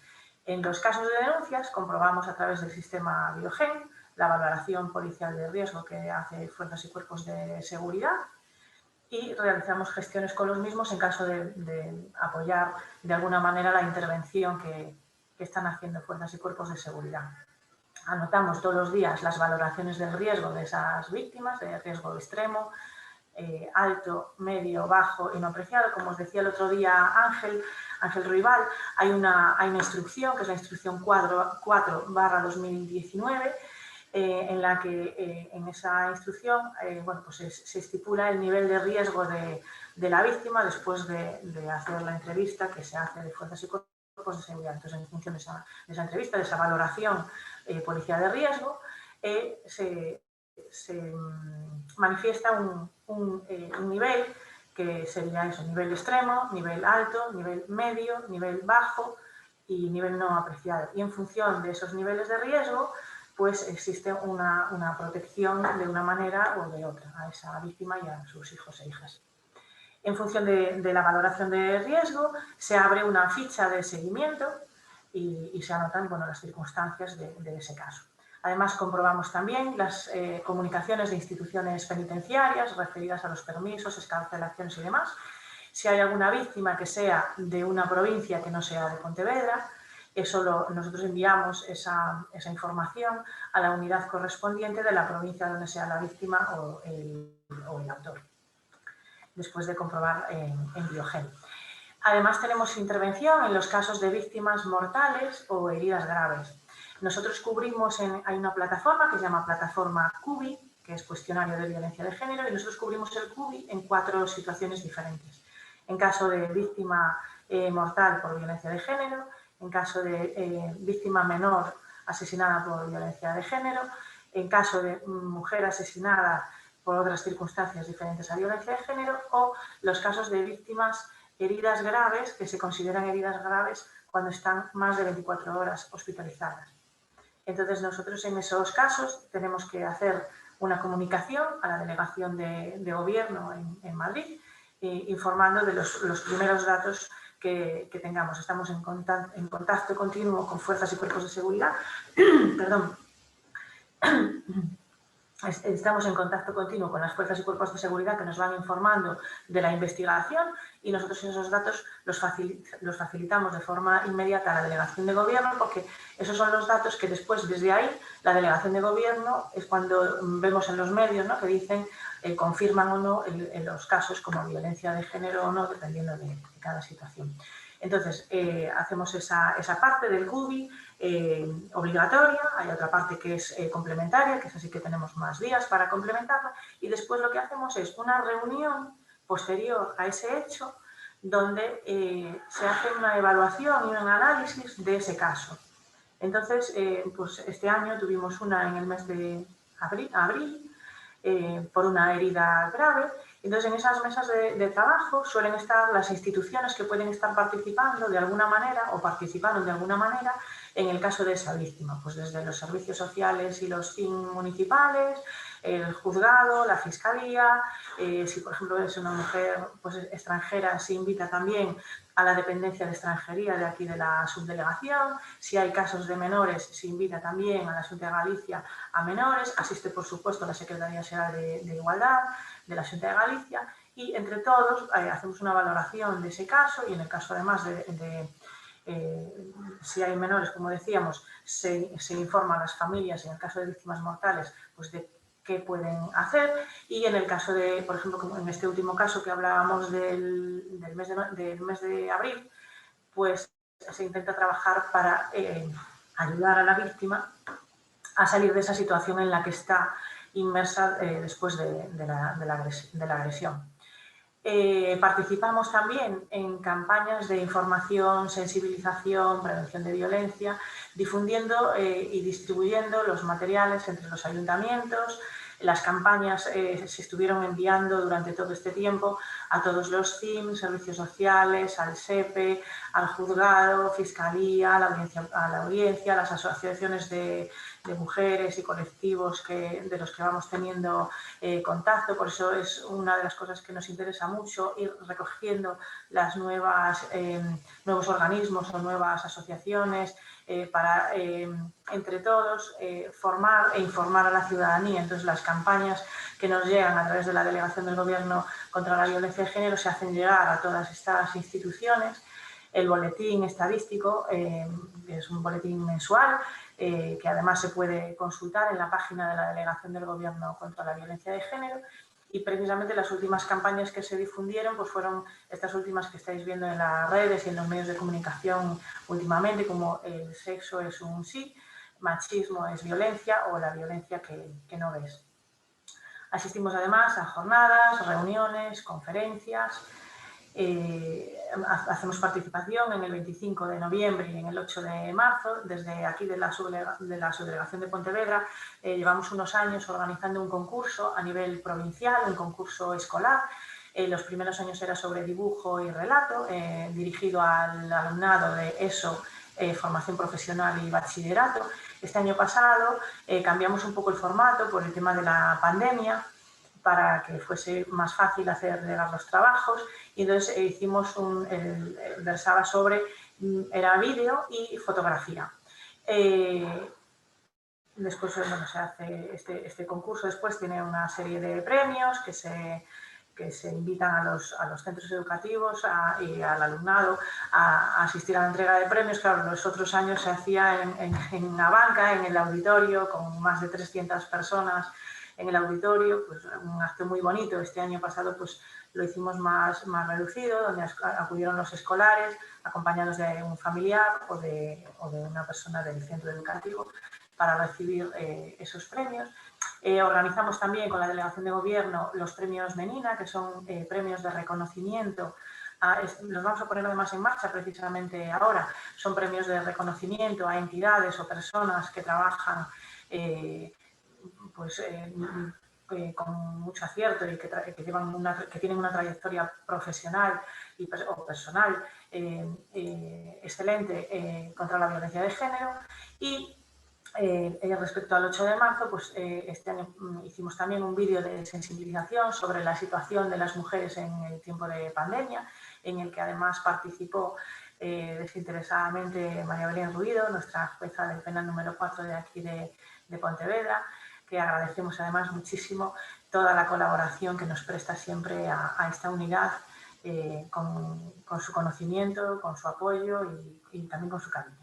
En los casos de denuncias, comprobamos a través del sistema Biogen la valoración policial de riesgo que hace Fuerzas y Cuerpos de Seguridad y realizamos gestiones con los mismos en caso de apoyar de alguna manera la intervención que están haciendo Fuerzas y Cuerpos de Seguridad. Anotamos todos los días las valoraciones del riesgo de esas víctimas, de riesgo extremo, alto, medio, bajo y no apreciado. Como os decía el otro día Ángel Ruibal, hay una instrucción, que es la instrucción 4/2019, en la que en esa instrucción bueno, pues se estipula el nivel de riesgo de la víctima después de hacer la entrevista que se hace de Fuerzas y Cuerpos de Seguridad. Entonces, en función de esa entrevista, de esa valoración policial de riesgo, se manifiesta un nivel que sería eso, nivel extremo, nivel alto, nivel medio, nivel bajo y nivel no apreciado. Y en función de esos niveles de riesgo, pues existe una protección de una manera o de otra a esa víctima y a sus hijos e hijas. En función de la valoración de riesgo, se abre una ficha de seguimiento y se anotan, bueno, las circunstancias de ese caso. Además, comprobamos también las comunicaciones de instituciones penitenciarias referidas a los permisos, excarcelaciones y demás. Si hay alguna víctima que sea de una provincia que no sea de Pontevedra, nosotros enviamos esa información a la unidad correspondiente de la provincia donde sea la víctima o el autor, después de comprobar en Biogen. Además, tenemos intervención en los casos de víctimas mortales o heridas graves. Nosotros cubrimos, hay una plataforma que se llama plataforma CUBI, que es cuestionario de violencia de género, y nosotros cubrimos el CUBI en 4 situaciones diferentes. En caso de víctima mortal por violencia de género, en caso de víctima menor asesinada por violencia de género, en caso de mujer asesinada por otras circunstancias diferentes a violencia de género, o los casos de víctimas heridas graves, que se consideran heridas graves cuando están más de 24 horas hospitalizadas. Entonces, nosotros en esos casos tenemos que hacer una comunicación a la delegación de gobierno en Madrid, informando de los primeros datos que tengamos. Estamos en contacto continuo con Fuerzas y Cuerpos de Seguridad. Perdón. Estamos en contacto continuo con las Fuerzas y Cuerpos de Seguridad que nos van informando de la investigación y nosotros esos datos los facilitamos de forma inmediata a la Delegación de Gobierno, porque esos son los datos que después, desde ahí, la Delegación de Gobierno es cuando vemos en los medios, ¿no?, que dicen, confirman o no los casos como violencia de género o no, dependiendo de cada situación. Entonces, hacemos esa parte del CUBI obligatoria, hay otra parte que es complementaria, que es así que tenemos más días para complementarla, y después lo que hacemos es una reunión posterior a ese hecho donde se hace una evaluación y un análisis de ese caso. Entonces, pues este año tuvimos una en el mes de abril por una herida grave. Entonces, en esas mesas de trabajo suelen estar las instituciones que pueden estar participando de alguna manera o participaron de alguna manera en el caso de esa víctima, pues desde los servicios sociales y los CIN municipales, el juzgado, la fiscalía, si por ejemplo es una mujer pues, extranjera, se invita también a la dependencia de extranjería de aquí de la subdelegación, si hay casos de menores se invita también a la Xunta de Galicia a menores, asiste por supuesto la Secretaría Xeral de Igualdad de la Xunta de Galicia y entre todos hacemos una valoración de ese caso y en el caso además si hay menores, como decíamos, se informa a las familias, en el caso de víctimas mortales, pues de qué pueden hacer y en el caso de, por ejemplo, como en este último caso que hablábamos del mes de abril, pues se intenta trabajar para ayudar a la víctima a salir de esa situación en la que está inmersa después de la agresión. Participamos también en campañas de información, sensibilización, prevención de violencia, difundiendo y distribuyendo los materiales entre los ayuntamientos. Las campañas se estuvieron enviando durante todo este tiempo a todos los CIM, servicios sociales, al SEPE, al juzgado, fiscalía, a la audiencia, a las asociaciones de mujeres y colectivos de los que vamos teniendo contacto. Por eso es una de las cosas que nos interesa mucho, ir recogiendo las nuevos organismos o nuevas asociaciones para, entre todos, formar e informar a la ciudadanía. Entonces, las campañas que nos llegan a través de la Delegación del Gobierno contra la Violencia de Género se hacen llegar a todas estas instituciones. El boletín estadístico es un boletín mensual que además se puede consultar en la página de la Delegación del Gobierno contra la Violencia de Género, y precisamente las últimas campañas que se difundieron pues fueron estas últimas que estáis viendo en las redes y en los medios de comunicación últimamente, como el sexo es un sí, machismo es violencia o la violencia que no ves. Asistimos además a jornadas, reuniones, conferencias. Hacemos participación en el 25 de noviembre y en el 8 de marzo. Desde aquí de la Subdelegación de Pontevedra llevamos unos años organizando un concurso a nivel provincial, un concurso escolar. Los primeros años era sobre dibujo y relato, dirigido al alumnado de ESO, formación profesional y bachillerato. Este año pasado cambiamos un poco el formato por el tema de la pandemia, para que fuese más fácil hacer llegar los trabajos, y entonces hicimos versaba sobre, era vídeo y fotografía. Después, bueno, se hace este concurso, después tiene una serie de premios que se invitan a los centros educativos y al alumnado a asistir a la entrega de premios. Claro, los otros años se hacía en una banca, en el auditorio, con más de 300 personas en el auditorio, pues un acto muy bonito. Este año pasado pues lo hicimos más reducido, donde acudieron los escolares acompañados de un familiar o de una persona del centro educativo para recibir esos premios. Organizamos también con la Delegación de Gobierno los premios Menina, que son premios de reconocimiento. Los vamos a poner además en marcha precisamente ahora. Son premios de reconocimiento a entidades o personas que trabajan con mucho acierto y que tienen una trayectoria profesional o personal excelente contra la violencia de género. Y respecto al 8 de marzo, pues este año hicimos también un vídeo de sensibilización sobre la situación de las mujeres en el tiempo de pandemia, en el que además participó desinteresadamente María Belén Ruido, nuestra jueza del penal número 4 de aquí de Pontevedra, que agradecemos además muchísimo toda la colaboración que nos presta siempre a esta unidad, con su conocimiento, con su apoyo y también con su cariño.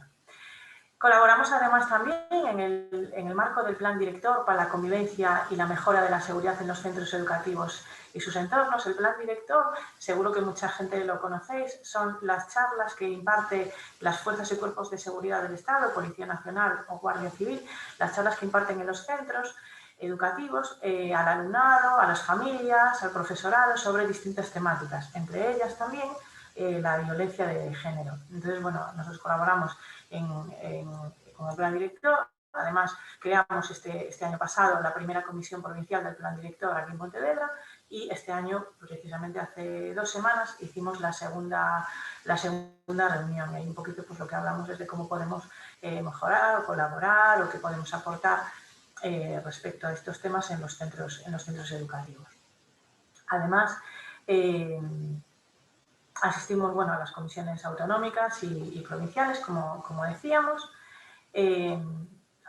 Colaboramos además también en el marco del Plan Director para la Convivencia y la Mejora de la Seguridad en los Centros Educativos y sus entornos. El Plan Director, seguro que mucha gente lo conocéis, son las charlas que imparte las fuerzas y cuerpos de seguridad del Estado, Policía Nacional o Guardia Civil, las charlas que imparten en los centros educativos al alumnado, a las familias, al profesorado sobre distintas temáticas, entre ellas también la violencia de género. Entonces, bueno, nosotros colaboramos con el Plan Director. Además, creamos este año pasado la primera comisión provincial del Plan Director aquí en Pontevedra, y este año, precisamente hace 2 semanas, hicimos la segunda reunión. Y ahí un poquito pues lo que hablamos es de cómo podemos mejorar o colaborar o qué podemos aportar respecto a estos temas en los centros educativos. Además, asistimos a las comisiones autonómicas y provinciales, como decíamos.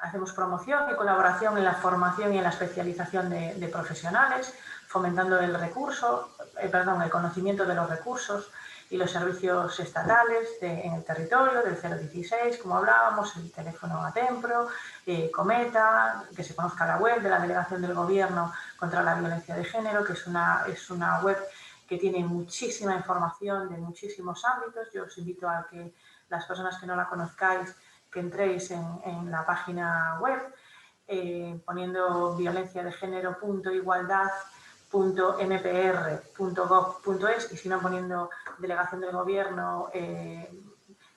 Hacemos promoción y colaboración en la formación y en la especialización de profesionales, fomentando el conocimiento de los recursos y los servicios estatales en el territorio, del 016, como hablábamos, el teléfono Atempro, Cometa, que se conozca la web de la Delegación del Gobierno contra la Violencia de Género, que es una web que tiene muchísima información de muchísimos ámbitos. Yo os invito a que las personas que no la conozcáis, que entréis en la página web, poniendo violenciadegénero.igualdad.mpr.gov.es, y si no, poniendo Delegación del Gobierno,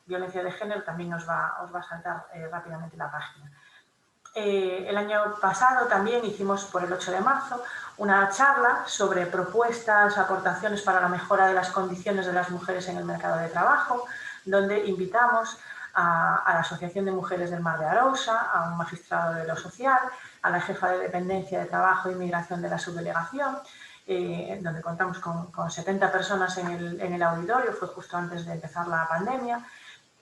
violencia de género, también os va a saltar rápidamente la página. El año pasado también hicimos, por el 8 de marzo, una charla sobre propuestas, aportaciones para la mejora de las condiciones de las mujeres en el mercado de trabajo, donde invitamos a la Asociación de Mujeres del Mar de Arousa, a un magistrado de lo social, a la jefa de Dependencia de Trabajo e Inmigración de la subdelegación, donde contamos con 70 personas en el auditorio, fue justo antes de empezar la pandemia,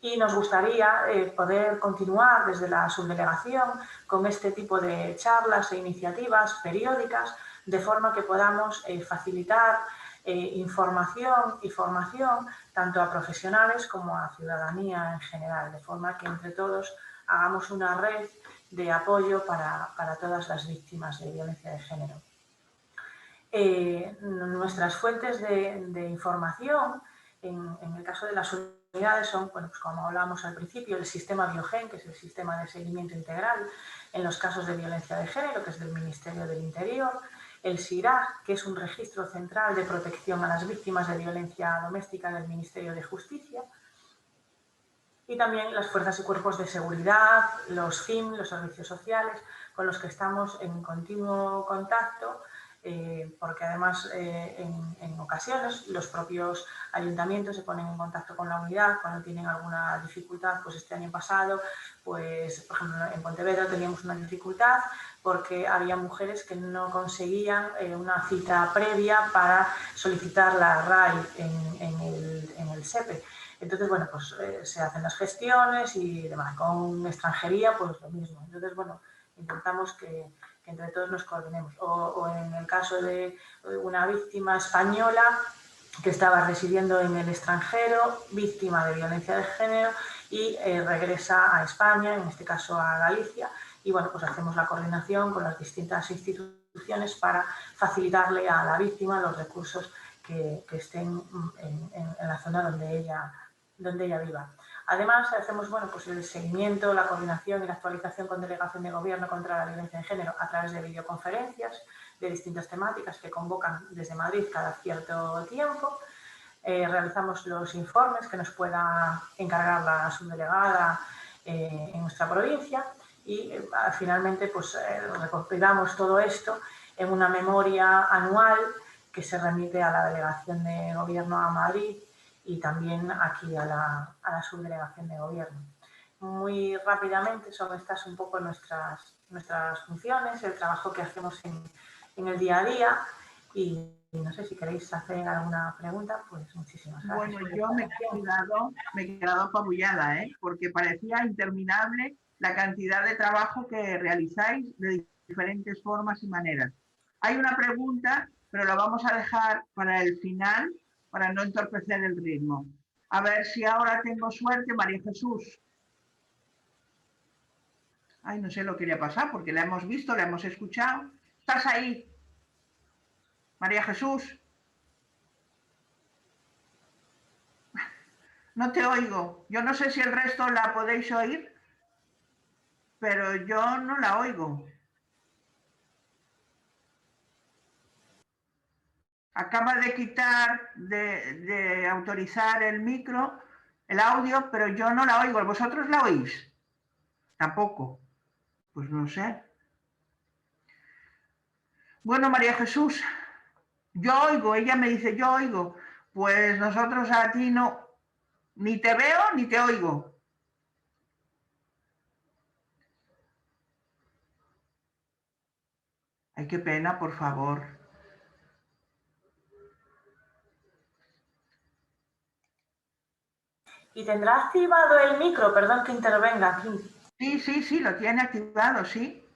y nos gustaría poder continuar desde la subdelegación con este tipo de charlas e iniciativas periódicas, de forma que podamos facilitar información y formación tanto a profesionales como a ciudadanía en general, de forma que entre todos hagamos una red de apoyo para todas las víctimas de violencia de género. Nuestras fuentes de información, en el caso de las unidades, son, bueno, pues como hablábamos al principio, el sistema Biogen, que es el sistema de seguimiento integral en los casos de violencia de género, que es del Ministerio del Interior, el SIRAG, que es un registro central de protección a las víctimas de violencia doméstica del Ministerio de Justicia, y también las fuerzas y cuerpos de seguridad, los FIM, los servicios sociales, con los que estamos en continuo contacto, porque además en ocasiones los propios ayuntamientos se ponen en contacto con la unidad cuando tienen alguna dificultad. Pues este año pasado, pues por ejemplo en Pontevedra teníamos una dificultad porque había mujeres que no conseguían una cita previa para solicitar la RAI en el SEPE. Entonces, bueno, pues se hacen las gestiones y demás. Con extranjería, pues lo mismo. Entonces, bueno, intentamos que entre todos nos coordinemos. O en el caso de una víctima española que estaba residiendo en el extranjero, víctima de violencia de género, y regresa a España, en este caso a Galicia, y bueno, pues hacemos la coordinación con las distintas instituciones para facilitarle a la víctima los recursos que estén en la zona donde ella viva. Además, hacemos, bueno, pues el seguimiento, la coordinación y la actualización con Delegación de Gobierno contra la Violencia de Género a través de videoconferencias de distintas temáticas que convocan desde Madrid cada cierto tiempo. Realizamos los informes que nos pueda encargar la subdelegada en nuestra provincia y finalmente pues recopilamos todo esto en una memoria anual que se remite a la Delegación de Gobierno a Madrid y también aquí a la subdelegación de gobierno. Muy rápidamente son estas un poco nuestras funciones, el trabajo que hacemos en el día a día, y no sé si queréis hacer alguna pregunta, pues muchísimas gracias. Bueno, yo me he quedado apabullada, porque parecía interminable la cantidad de trabajo que realizáis de diferentes formas y maneras. Hay una pregunta, pero la vamos a dejar para el final, para no entorpecer el ritmo. A ver si ahora tengo suerte, María Jesús. Ay, no sé lo que le ha pasado, porque la hemos visto, la hemos escuchado. ¿Estás ahí? María Jesús. No te oigo. Yo no sé si el resto la podéis oír, pero yo no la oigo. Acaba de quitar, de autorizar el micro, el audio, pero yo no la oigo. ¿Vosotros la oís? Tampoco. Pues no sé. Bueno, María Jesús, yo oigo, ella me dice, yo oigo. Pues nosotros a ti no, ni te veo ni te oigo. Ay, qué pena, por favor. ¿Y tendrá activado el micro? Perdón que intervenga aquí. Sí, lo tiene activado, sí.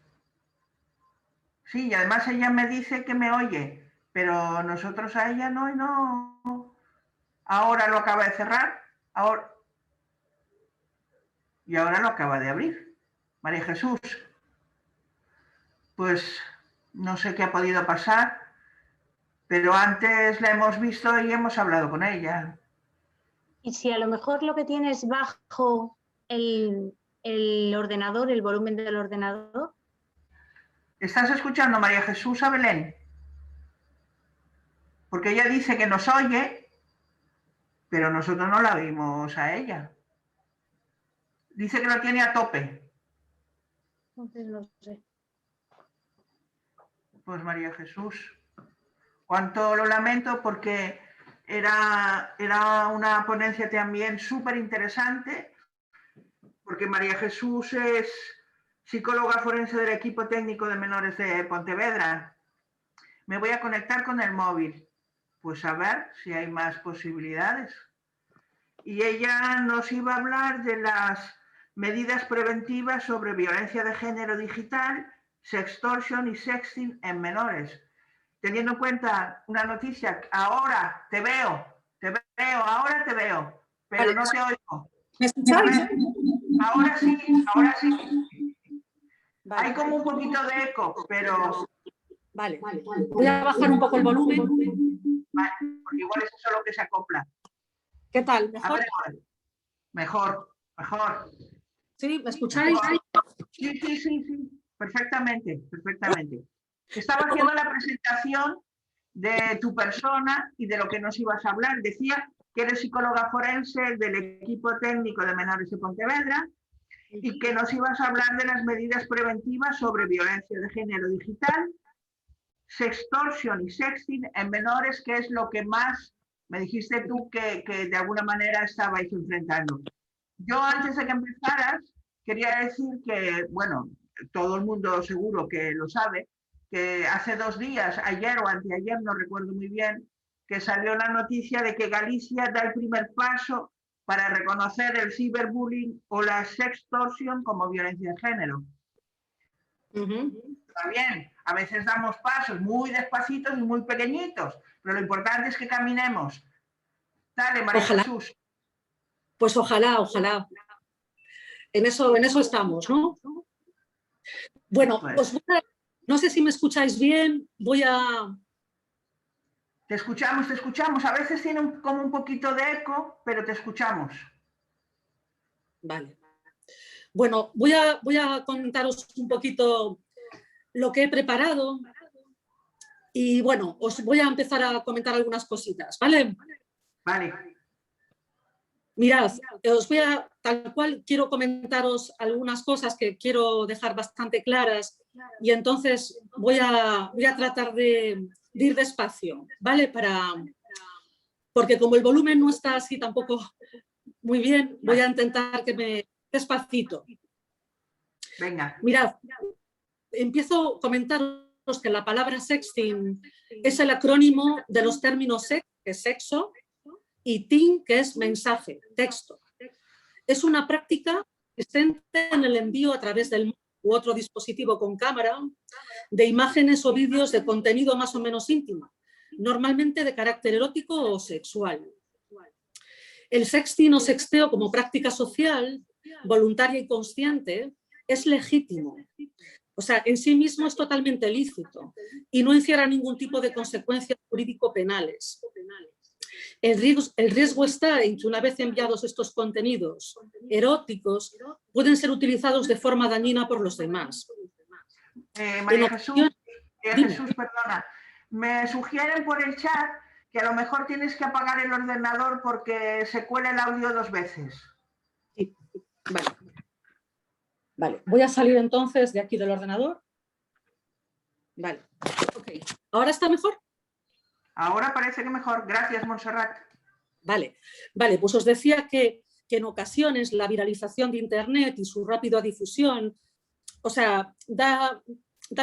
Sí, y además ella me dice que me oye, pero nosotros a ella no, y no. Ahora lo acaba de cerrar, y ahora lo acaba de abrir. María Jesús, pues no sé qué ha podido pasar, pero antes la hemos visto y hemos hablado con ella. Y si a lo mejor lo que tiene es bajo el ordenador, el volumen del ordenador. ¿Estás escuchando, María Jesús, a Belén? Porque ella dice que nos oye, pero nosotros no la oímos a ella. Dice que lo tiene a tope. entonces no sé. Pues María Jesús, cuánto lo lamento porque era una ponencia también súper interesante, porque María Jesús es psicóloga forense del equipo técnico de menores de Pontevedra. Me voy a conectar con el móvil, pues a ver si hay más posibilidades. Y ella nos iba a hablar de las medidas preventivas sobre violencia de género digital, sextorsión y sexting en menores. Teniendo en cuenta una noticia, ahora te veo, ahora te veo, pero vale. No te oigo. ¿Me escucháis? Ahora sí, ahora sí. Vale. Hay como un poquito de eco, pero... Vale, voy a bajar un poco el volumen. Vale, porque igual es eso lo que se acopla. ¿Qué tal? A ¿Mejor? ver, mejor. ¿Sí? ¿Me escucháis? Sí, perfectamente. Estaba haciendo la presentación de tu persona y de lo que nos ibas a hablar. Decía que eres psicóloga forense del equipo técnico de menores de Pontevedra y que nos ibas a hablar de las medidas preventivas sobre violencia de género digital, sextorsión y sexting en menores, que es lo que más me dijiste tú que de alguna manera estabais enfrentando. Yo, antes de que empezaras, quería decir que, bueno, todo el mundo seguro que lo sabe, que hace 2 días, ayer o anteayer, no recuerdo muy bien, que salió la noticia de que Galicia da el primer paso para reconocer el ciberbullying o la sextorsión como violencia de género. También, a veces damos pasos muy despacitos y muy pequeñitos, pero lo importante es que caminemos. Dale, María Jesús. Pues ojalá. En eso estamos, ¿no? Bueno, pues no sé si me escucháis bien, Te escuchamos. A veces tiene como un poquito de eco, pero te escuchamos. Vale. Bueno, voy a comentaros un poquito lo que he preparado y bueno, os voy a empezar a comentar algunas cositas, ¿vale? Vale. Mirad, tal cual quiero comentaros algunas cosas que quiero dejar bastante claras y entonces voy a tratar de ir despacio, ¿vale? Porque como el volumen no está así tampoco muy bien, voy a intentar que me despacito. Venga. Mirad, empiezo a comentaros que la palabra sexting es el acrónimo de los términos sex, que es sexo, y ting, que es mensaje, texto. Es una práctica existente en el envío a través del móvil u otro dispositivo con cámara de imágenes o vídeos de contenido más o menos íntimo, normalmente de carácter erótico o sexual. El sexting o sexteo como práctica social, voluntaria y consciente, es legítimo. O sea, en sí mismo es totalmente lícito y no encierra ningún tipo de consecuencias jurídico-penales. El riesgo está en que una vez enviados estos contenidos eróticos pueden ser utilizados de forma dañina por los demás. María Jesús, perdona, me sugieren por el chat que a lo mejor tienes que apagar el ordenador porque se cuela el audio 2 veces. Sí, vale, voy a salir entonces de aquí del ordenador. Vale, ok. ¿Ahora está mejor? Ahora parece que mejor. Gracias, Montserrat. Vale, pues os decía que en ocasiones la viralización de Internet y su rápida difusión, o sea, da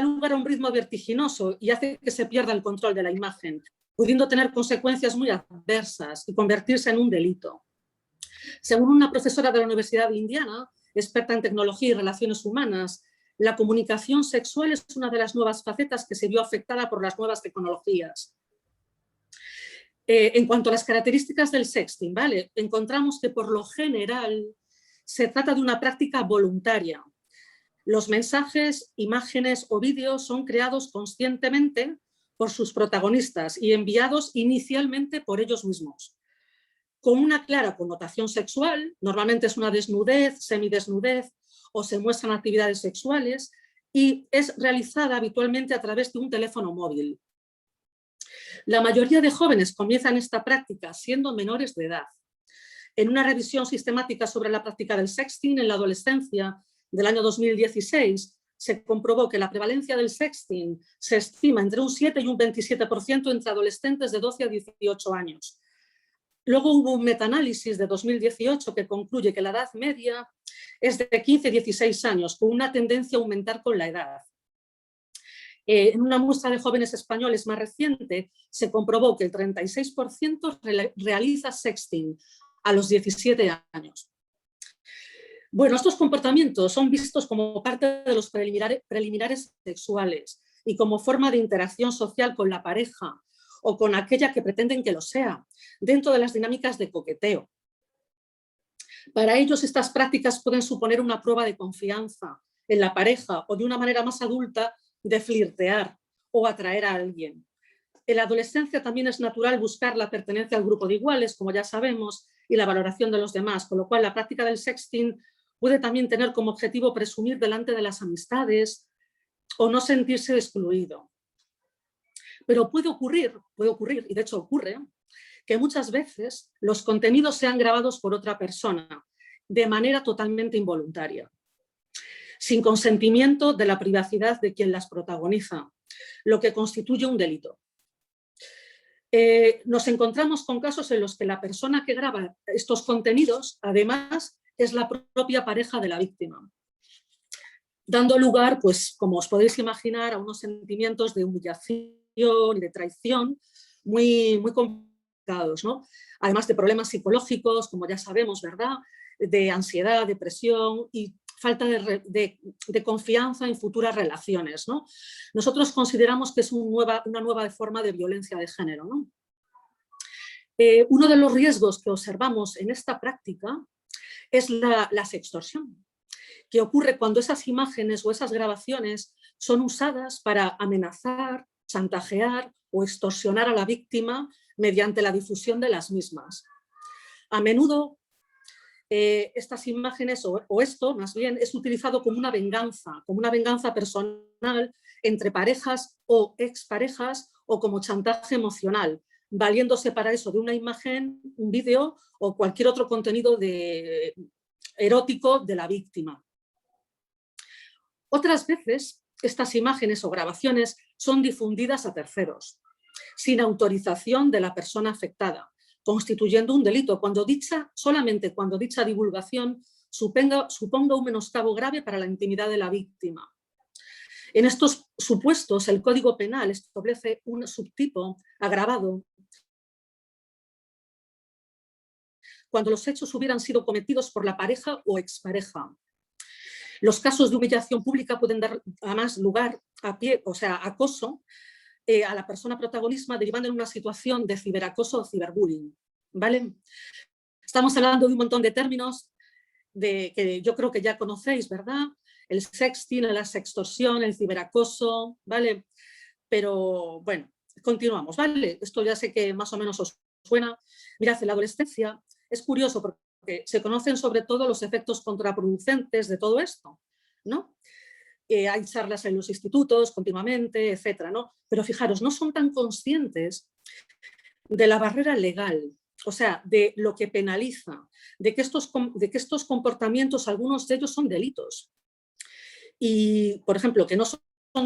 lugar a un ritmo vertiginoso y hace que se pierda el control de la imagen, pudiendo tener consecuencias muy adversas y convertirse en un delito. Según una profesora de la Universidad de Indiana, experta en tecnología y relaciones humanas, la comunicación sexual es una de las nuevas facetas que se vio afectada por las nuevas tecnologías. En cuanto a las características del sexting, ¿vale? Encontramos que por lo general se trata de una práctica voluntaria. Los mensajes, imágenes o vídeos son creados conscientemente por sus protagonistas y enviados inicialmente por ellos mismos, con una clara connotación sexual, normalmente es una desnudez, semidesnudez o se muestran actividades sexuales y es realizada habitualmente a través de un teléfono móvil. La mayoría de jóvenes comienzan esta práctica siendo menores de edad. En una revisión sistemática sobre la práctica del sexting en la adolescencia del año 2016, se comprobó que la prevalencia del sexting se estima entre un 7 y un 27% entre adolescentes de 12 a 18 años. Luego hubo un metaanálisis de 2018 que concluye que la edad media es de 15 a 16 años, con una tendencia a aumentar con la edad. En una muestra de jóvenes españoles más reciente, se comprobó que el 36% realiza sexting a los 17 años. Bueno, estos comportamientos son vistos como parte de los preliminares sexuales y como forma de interacción social con la pareja o con aquella que pretenden que lo sea, dentro de las dinámicas de coqueteo. Para ellos, estas prácticas pueden suponer una prueba de confianza en la pareja o de una manera más adulta de flirtear o atraer a alguien. En la adolescencia también es natural buscar la pertenencia al grupo de iguales, como ya sabemos, y la valoración de los demás, con lo cual la práctica del sexting puede también tener como objetivo presumir delante de las amistades o no sentirse excluido. Pero puede ocurrir, y de hecho ocurre, que muchas veces los contenidos sean grabados por otra persona de manera totalmente involuntaria, sin consentimiento de la privacidad de quien las protagoniza, lo que constituye un delito. Nos encontramos con casos en los que la persona que graba estos contenidos, además, es la propia pareja de la víctima, dando lugar, pues, como os podéis imaginar, a unos sentimientos de humillación y de traición muy complicados, ¿no? Además de problemas psicológicos, como ya sabemos, ¿verdad?, de ansiedad, depresión y falta de confianza en futuras relaciones, ¿no? Nosotros consideramos que es una nueva forma de violencia de género, ¿no? Uno de los riesgos que observamos en esta práctica es la sextorsión, que ocurre cuando esas imágenes o esas grabaciones son usadas para amenazar, chantajear o extorsionar a la víctima mediante la difusión de las mismas. A menudo estas imágenes o esto más bien es utilizado como una venganza personal entre parejas o exparejas o como chantaje emocional, valiéndose para eso de una imagen, un vídeo o cualquier otro contenido erótico de la víctima. Otras veces estas imágenes o grabaciones son difundidas a terceros, sin autorización de la persona afectada, constituyendo un delito solamente cuando dicha divulgación suponga un menoscabo grave para la intimidad de la víctima. En estos supuestos, el Código Penal establece un subtipo agravado cuando los hechos hubieran sido cometidos por la pareja o expareja. Los casos de humillación pública pueden dar además lugar a acoso a la persona protagonista, derivando en una situación de ciberacoso o ciberbullying, ¿vale? Estamos hablando de un montón de términos que yo creo que ya conocéis, ¿verdad? El sexting, la sextorsión, el ciberacoso, ¿vale? Pero bueno, continuamos, ¿vale? Esto ya sé que más o menos os suena. Mirad, en la adolescencia es curioso porque se conocen sobre todo los efectos contraproducentes de todo esto, ¿no? Hay charlas en los institutos continuamente, etcétera, ¿no? Pero fijaros, no son tan conscientes de la barrera legal, o sea, de lo que penaliza, de que estos comportamientos, algunos de ellos son delitos. Y, por ejemplo, que no son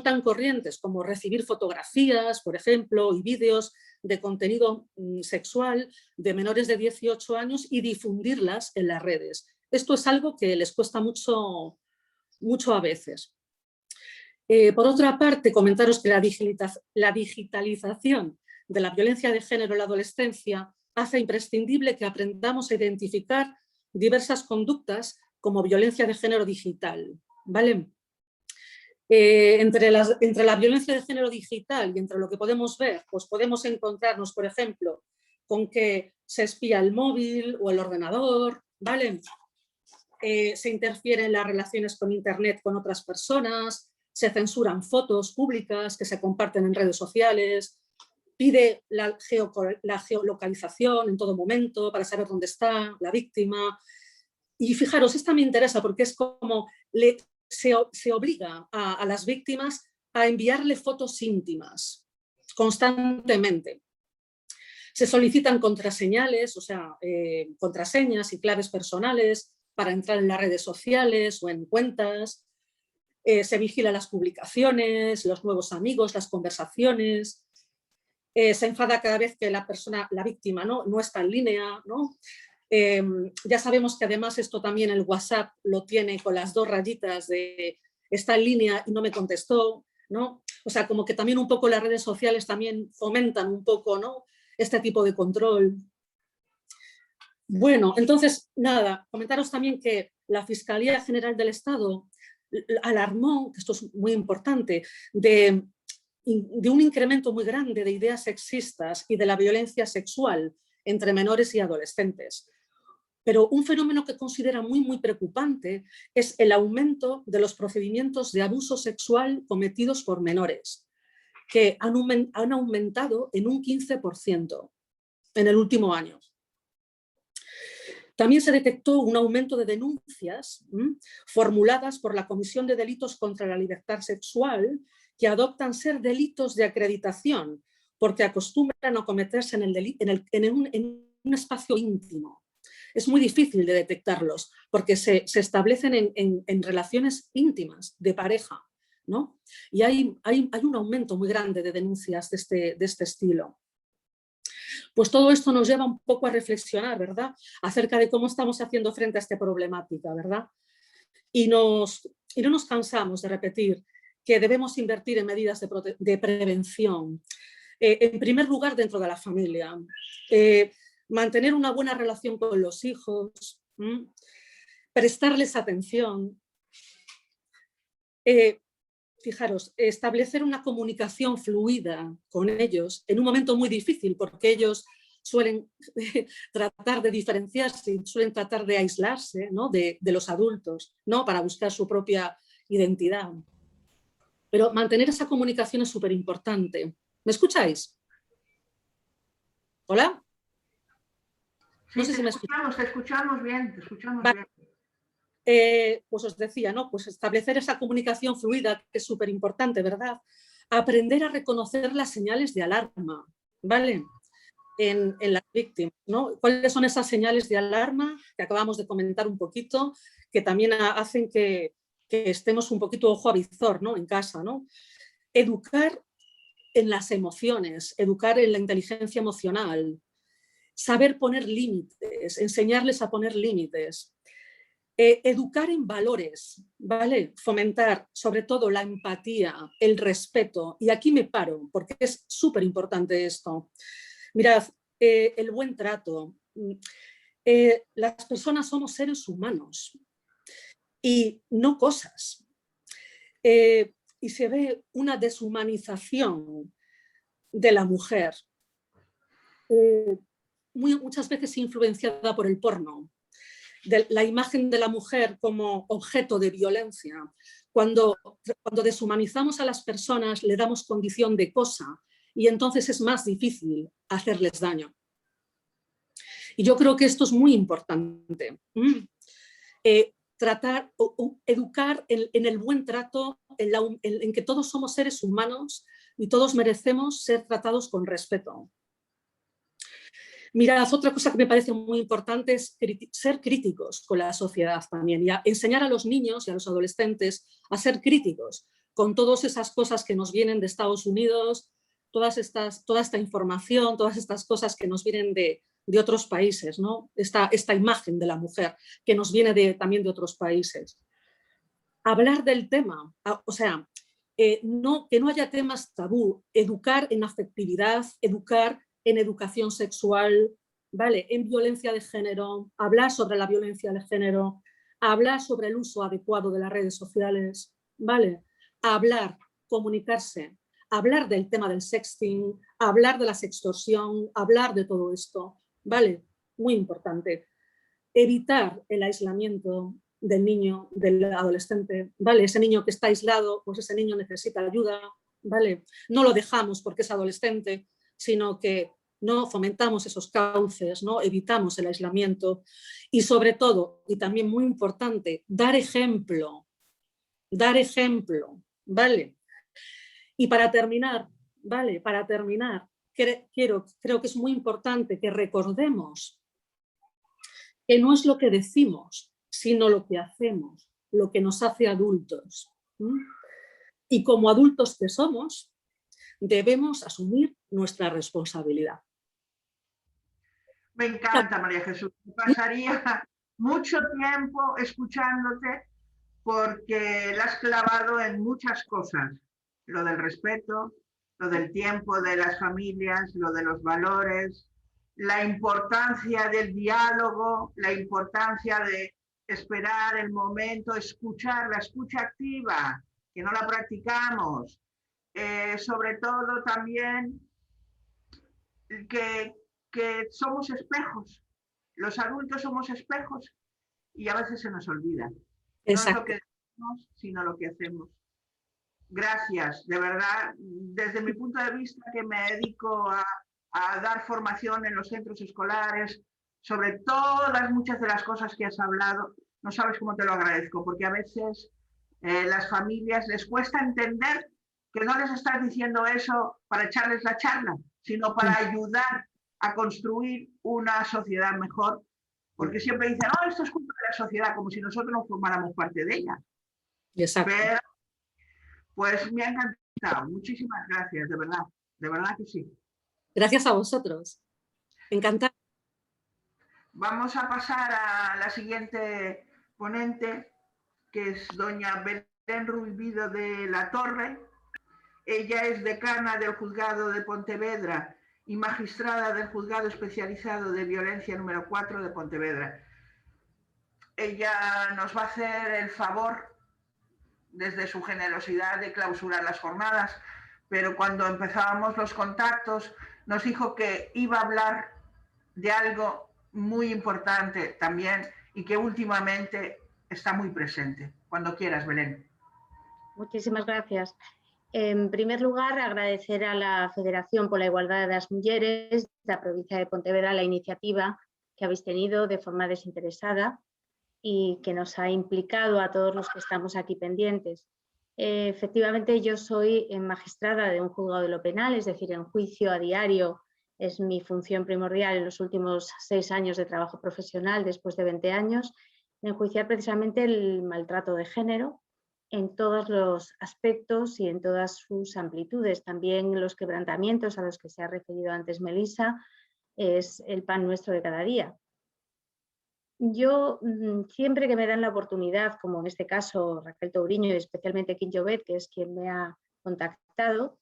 tan corrientes como recibir fotografías, por ejemplo, y vídeos de contenido sexual de menores de 18 años y difundirlas en las redes. Esto es algo que les cuesta mucho a veces. Por otra parte, comentaros que la digitalización de la violencia de género en la adolescencia hace imprescindible que aprendamos a identificar diversas conductas como violencia de género digital, ¿vale? Entre la violencia de género digital y entre lo que podemos ver, pues podemos encontrarnos, por ejemplo, con que se espía el móvil o el ordenador, ¿vale? Se interfiere en las relaciones con Internet con otras personas, se censuran fotos públicas que se comparten en redes sociales, pide la geolocalización en todo momento para saber dónde está la víctima. Y fijaros, esta me interesa porque es como se obliga a las víctimas a enviarle fotos íntimas constantemente. Se solicitan contraseñales, o sea, contraseñas y claves personales para entrar en las redes sociales o en cuentas. se vigila las publicaciones, los nuevos amigos, las conversaciones, se enfada cada vez que la persona, la víctima, no está en línea, ¿no? Ya sabemos que además esto también el WhatsApp lo tiene con las 2 rayitas de está en línea y no me contestó, ¿no? O sea, como que también un poco las redes sociales también fomentan un poco, ¿no?, este tipo de control. Bueno, entonces, nada, comentaros también que la Fiscalía General del Estado alarmó, que esto es muy importante, de un incremento muy grande de ideas sexistas y de la violencia sexual entre menores y adolescentes. Pero un fenómeno que considera muy preocupante es el aumento de los procedimientos de abuso sexual cometidos por menores, que han aumentado en un 15% en el último año. También se detectó un aumento de denuncias formuladas por la Comisión de Delitos contra la Libertad Sexual, que adoptan ser delitos de acreditación, porque acostumbran a cometerse en un espacio íntimo. Es muy difícil de detectarlos, porque se establecen en relaciones íntimas, de pareja, ¿no? Y hay un aumento muy grande de denuncias de este estilo. Pues todo esto nos lleva un poco a reflexionar, ¿verdad?, acerca de cómo estamos haciendo frente a esta problemática, ¿verdad? Y no nos cansamos de repetir que debemos invertir en medidas de prevención. En primer lugar, dentro de la familia. Mantener una buena relación con los hijos, prestarles atención. Fijaros, establecer una comunicación fluida con ellos en un momento muy difícil, porque ellos suelen tratar de diferenciarse, suelen tratar de aislarse, ¿no?, de los adultos, ¿no?, para buscar su propia identidad. Pero mantener esa comunicación es súper importante. ¿Me escucháis? ¿Hola? No sé si me escuchamos. Te escuchamos bien, vale. Pues os decía, ¿no?, pues establecer esa comunicación fluida, que es súper importante, ¿verdad? Aprender a reconocer las señales de alarma, ¿vale?, en las víctimas, ¿no? ¿Cuáles son esas señales de alarma que acabamos de comentar un poquito, que también hacen que estemos un poquito ojo a visor, ¿no?, en casa, ¿no? Educar en las emociones, educar en la inteligencia emocional, saber poner límites, enseñarles a poner límites. Educar en valores, ¿vale? Fomentar sobre todo la empatía, el respeto. Y aquí me paro, porque es súper importante esto. Mirad, el buen trato. Las personas somos seres humanos y no cosas. Y se ve una deshumanización de la mujer, muchas veces influenciada por el porno. De la imagen de la mujer como objeto de violencia. Cuando deshumanizamos a las personas, le damos condición de cosa y entonces es más difícil hacerles daño. Y yo creo que esto es muy importante. Educar en el buen trato, en que todos somos seres humanos y todos merecemos ser tratados con respeto. Mirad, otra cosa que me parece muy importante es ser críticos con la sociedad también, y enseñar a los niños y a los adolescentes a ser críticos con todas esas cosas que nos vienen de Estados Unidos, toda esta información, todas estas cosas que nos vienen de otros países, ¿no? Esta imagen de la mujer que nos viene también de otros países. Hablar del tema, o sea, que no haya temas tabú, educar en afectividad, educar en educación sexual, ¿vale?, en violencia de género, hablar sobre la violencia de género, hablar sobre el uso adecuado de las redes sociales, ¿vale?, hablar, comunicarse, hablar del tema del sexting, hablar de la sextorsión, hablar de todo esto, ¿vale? Muy importante. Evitar el aislamiento del niño, del adolescente, ¿vale? Ese niño que está aislado, pues ese niño necesita ayuda, ¿vale? No lo dejamos porque es adolescente, sino que no fomentamos esos cauces, ¿no? Evitamos el aislamiento y sobre todo, y también muy importante, dar ejemplo, ¿vale? Y para terminar, ¿vale? Para terminar, creo que es muy importante que recordemos que no es lo que decimos, sino lo que hacemos, lo que nos hace adultos, Y como adultos que somos, debemos asumir nuestra responsabilidad. Me encanta, María Jesús. Pasaría mucho tiempo escuchándote porque la has clavado en muchas cosas. Lo del respeto, lo del tiempo de las familias, lo de los valores, la importancia del diálogo, la importancia de esperar el momento, escuchar, la escucha activa, que no la practicamos. Sobre todo también que somos espejos. Los adultos somos espejos y a veces se nos olvida. Exacto. No es lo que decimos, sino lo que hacemos. Gracias, de verdad. Desde mi punto de vista, que me dedico a dar formación en los centros escolares, sobre todas muchas de las cosas que has hablado, no sabes cómo te lo agradezco, porque a veces las familias les cuesta entender que no les estás diciendo eso para echarles la charla, sino para ayudar a construir una sociedad mejor, porque siempre dicen, oh, esto es culpa de la sociedad, como si nosotros no formáramos parte de ella. Exacto. Pero, pues me ha encantado. Muchísimas gracias, de verdad que sí. Gracias a vosotros. Encantada. Vamos a pasar a la siguiente ponente, que es doña Belén Ruibido de la Torre. Ella es decana del Juzgado de Pontevedra y magistrada del Juzgado Especializado de Violencia número 4 de Pontevedra. Ella nos va a hacer el favor, desde su generosidad, de clausurar las jornadas, pero cuando empezábamos los contactos nos dijo que iba a hablar de algo muy importante también y que últimamente está muy presente. Cuando quieras, Belén. Muchísimas gracias. En primer lugar, agradecer a la Federación por la Igualdad de las Mujeres de la provincia de Pontevedra la iniciativa que habéis tenido de forma desinteresada y que nos ha implicado a todos los que estamos aquí pendientes. Efectivamente, yo soy magistrada de un juzgado de lo penal, es decir, en juicio a diario es mi función primordial en los últimos 6 años de trabajo profesional, después de 20 años, enjuiciar precisamente el maltrato de género en todos los aspectos y en todas sus amplitudes. También los quebrantamientos a los que se ha referido antes Melissa es el pan nuestro de cada día. Yo siempre que me dan la oportunidad, como en este caso Raquel Touriño y especialmente Quim Llobet, que es quien me ha contactado,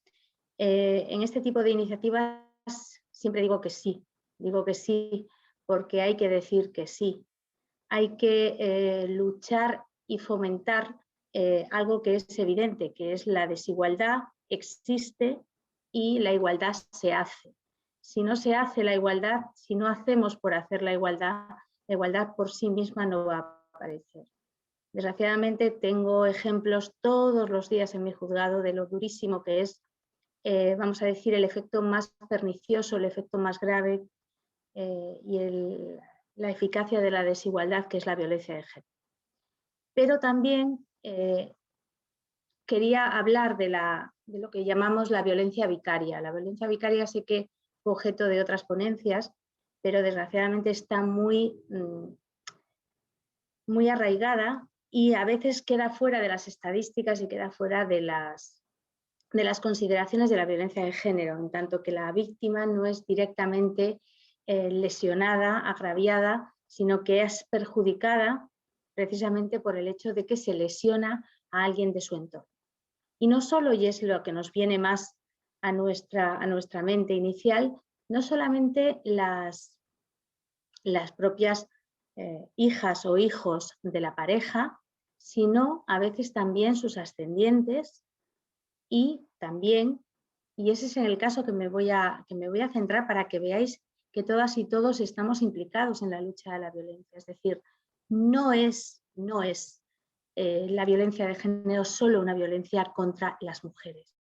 en este tipo de iniciativas siempre digo que sí porque hay que decir que sí. Hay que luchar y fomentar algo que es evidente, que es la desigualdad existe y la igualdad se hace. Si no se hace la igualdad, si no hacemos por hacer la igualdad por sí misma no va a aparecer. Desgraciadamente tengo ejemplos todos los días en mi juzgado de lo durísimo que es, vamos a decir, el efecto más pernicioso, el efecto más grave y la eficacia de la desigualdad, que es la violencia de género. Pero también quería hablar de lo que llamamos la violencia vicaria. La violencia vicaria sé que fue objeto de otras ponencias, pero desgraciadamente está muy arraigada y a veces queda fuera de las estadísticas y queda fuera de las consideraciones de la violencia de género, en tanto que la víctima no es directamente lesionada, agraviada, sino que es perjudicada precisamente por el hecho de que se lesiona a alguien de su entorno. Y no solo, y es lo que nos viene más a nuestra mente inicial, no solamente las propias hijas o hijos de la pareja, sino a veces también sus ascendientes y también, y ese es en el caso que me voy a centrar para que veáis que todas y todos estamos implicados en la lucha de la violencia. Es decir, no es la violencia de género solo una violencia contra las mujeres.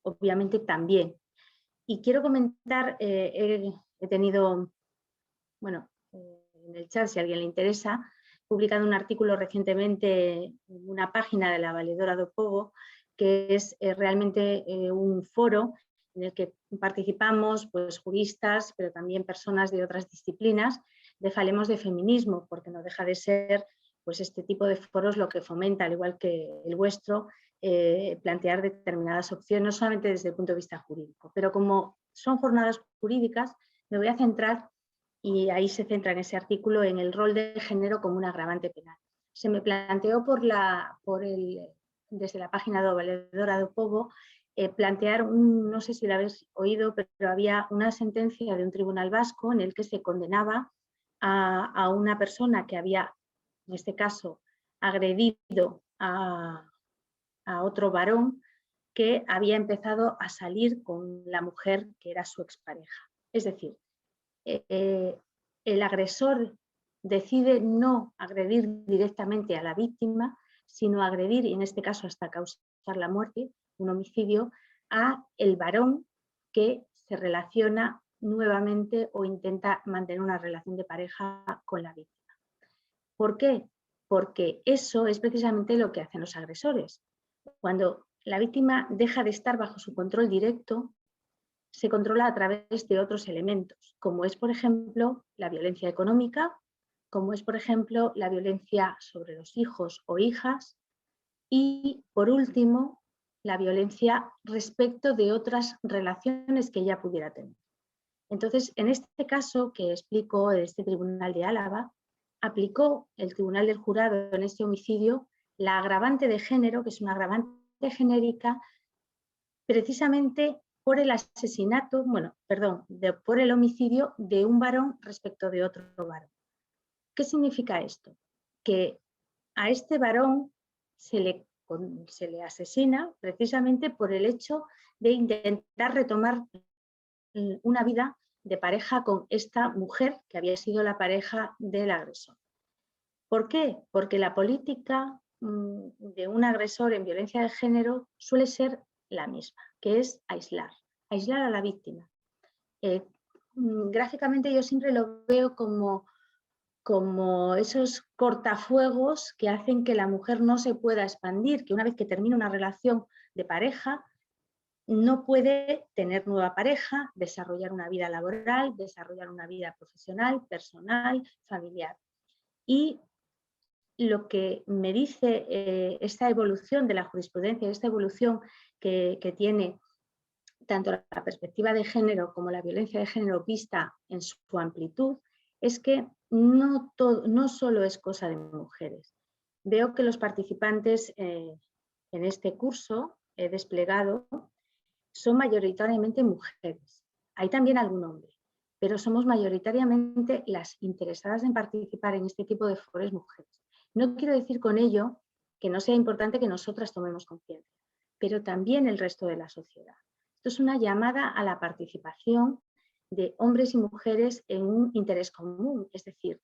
Obviamente también. Y quiero comentar, he tenido, bueno, en el chat, si a alguien le interesa, he publicado un artículo recientemente en una página de la Valedora do Povo, que es realmente un foro en el que participamos pues, juristas, pero también personas de otras disciplinas, de Falemos de Feminismo, porque no deja de ser pues, este tipo de foros lo que fomenta, al igual que el vuestro, plantear determinadas opciones, no solamente desde el punto de vista jurídico, pero como son jornadas jurídicas, me voy a centrar, y ahí se centra en ese artículo, en el rol de género como un agravante penal. Se me planteó desde la página de Valedora do Pobo plantear, no sé si lo habéis oído, pero había una sentencia de un tribunal vasco en el que se condenaba a una persona que había, en este caso, agredido a otro varón que había empezado a salir con la mujer que era su expareja. Es decir, el agresor decide no agredir directamente a la víctima, sino agredir, y en este caso hasta causar la muerte, un homicidio, a el varón que se relaciona nuevamente o intenta mantener una relación de pareja con la víctima. ¿Por qué? Porque eso es precisamente lo que hacen los agresores. Cuando la víctima deja de estar bajo su control directo, se controla a través de otros elementos, como es, por ejemplo, la violencia económica, como es, por ejemplo, la violencia sobre los hijos o hijas y, por último, la violencia respecto de otras relaciones que ella pudiera tener. Entonces, en este caso que explico, este Tribunal de Álava, aplicó el Tribunal del Jurado en este homicidio la agravante de género, que es una agravante genérica, precisamente por el asesinato, por el homicidio de un varón respecto de otro varón. ¿Qué significa esto? Que a este varón se le asesina precisamente por el hecho de intentar retomar una vida de pareja con esta mujer que había sido la pareja del agresor. ¿Por qué? Porque la política de un agresor en violencia de género suele ser la misma, que es aislar a la víctima. Gráficamente yo siempre lo veo como esos cortafuegos que hacen que la mujer no se pueda expandir, que una vez que termina una relación de pareja, no puede tener nueva pareja, desarrollar una vida laboral, desarrollar una vida profesional, personal, familiar. Y lo que me dice esta evolución de la jurisprudencia, esta evolución que tiene tanto la perspectiva de género como la violencia de género vista en su amplitud, es que no solo es cosa de mujeres. Veo que los participantes en este curso desplegado son mayoritariamente mujeres. Hay también algún hombre, pero somos mayoritariamente las interesadas en participar en este tipo de foros mujeres. No quiero decir con ello que no sea importante que nosotras tomemos conciencia, pero también el resto de la sociedad. Esto es una llamada a la participación de hombres y mujeres en un interés común, es decir,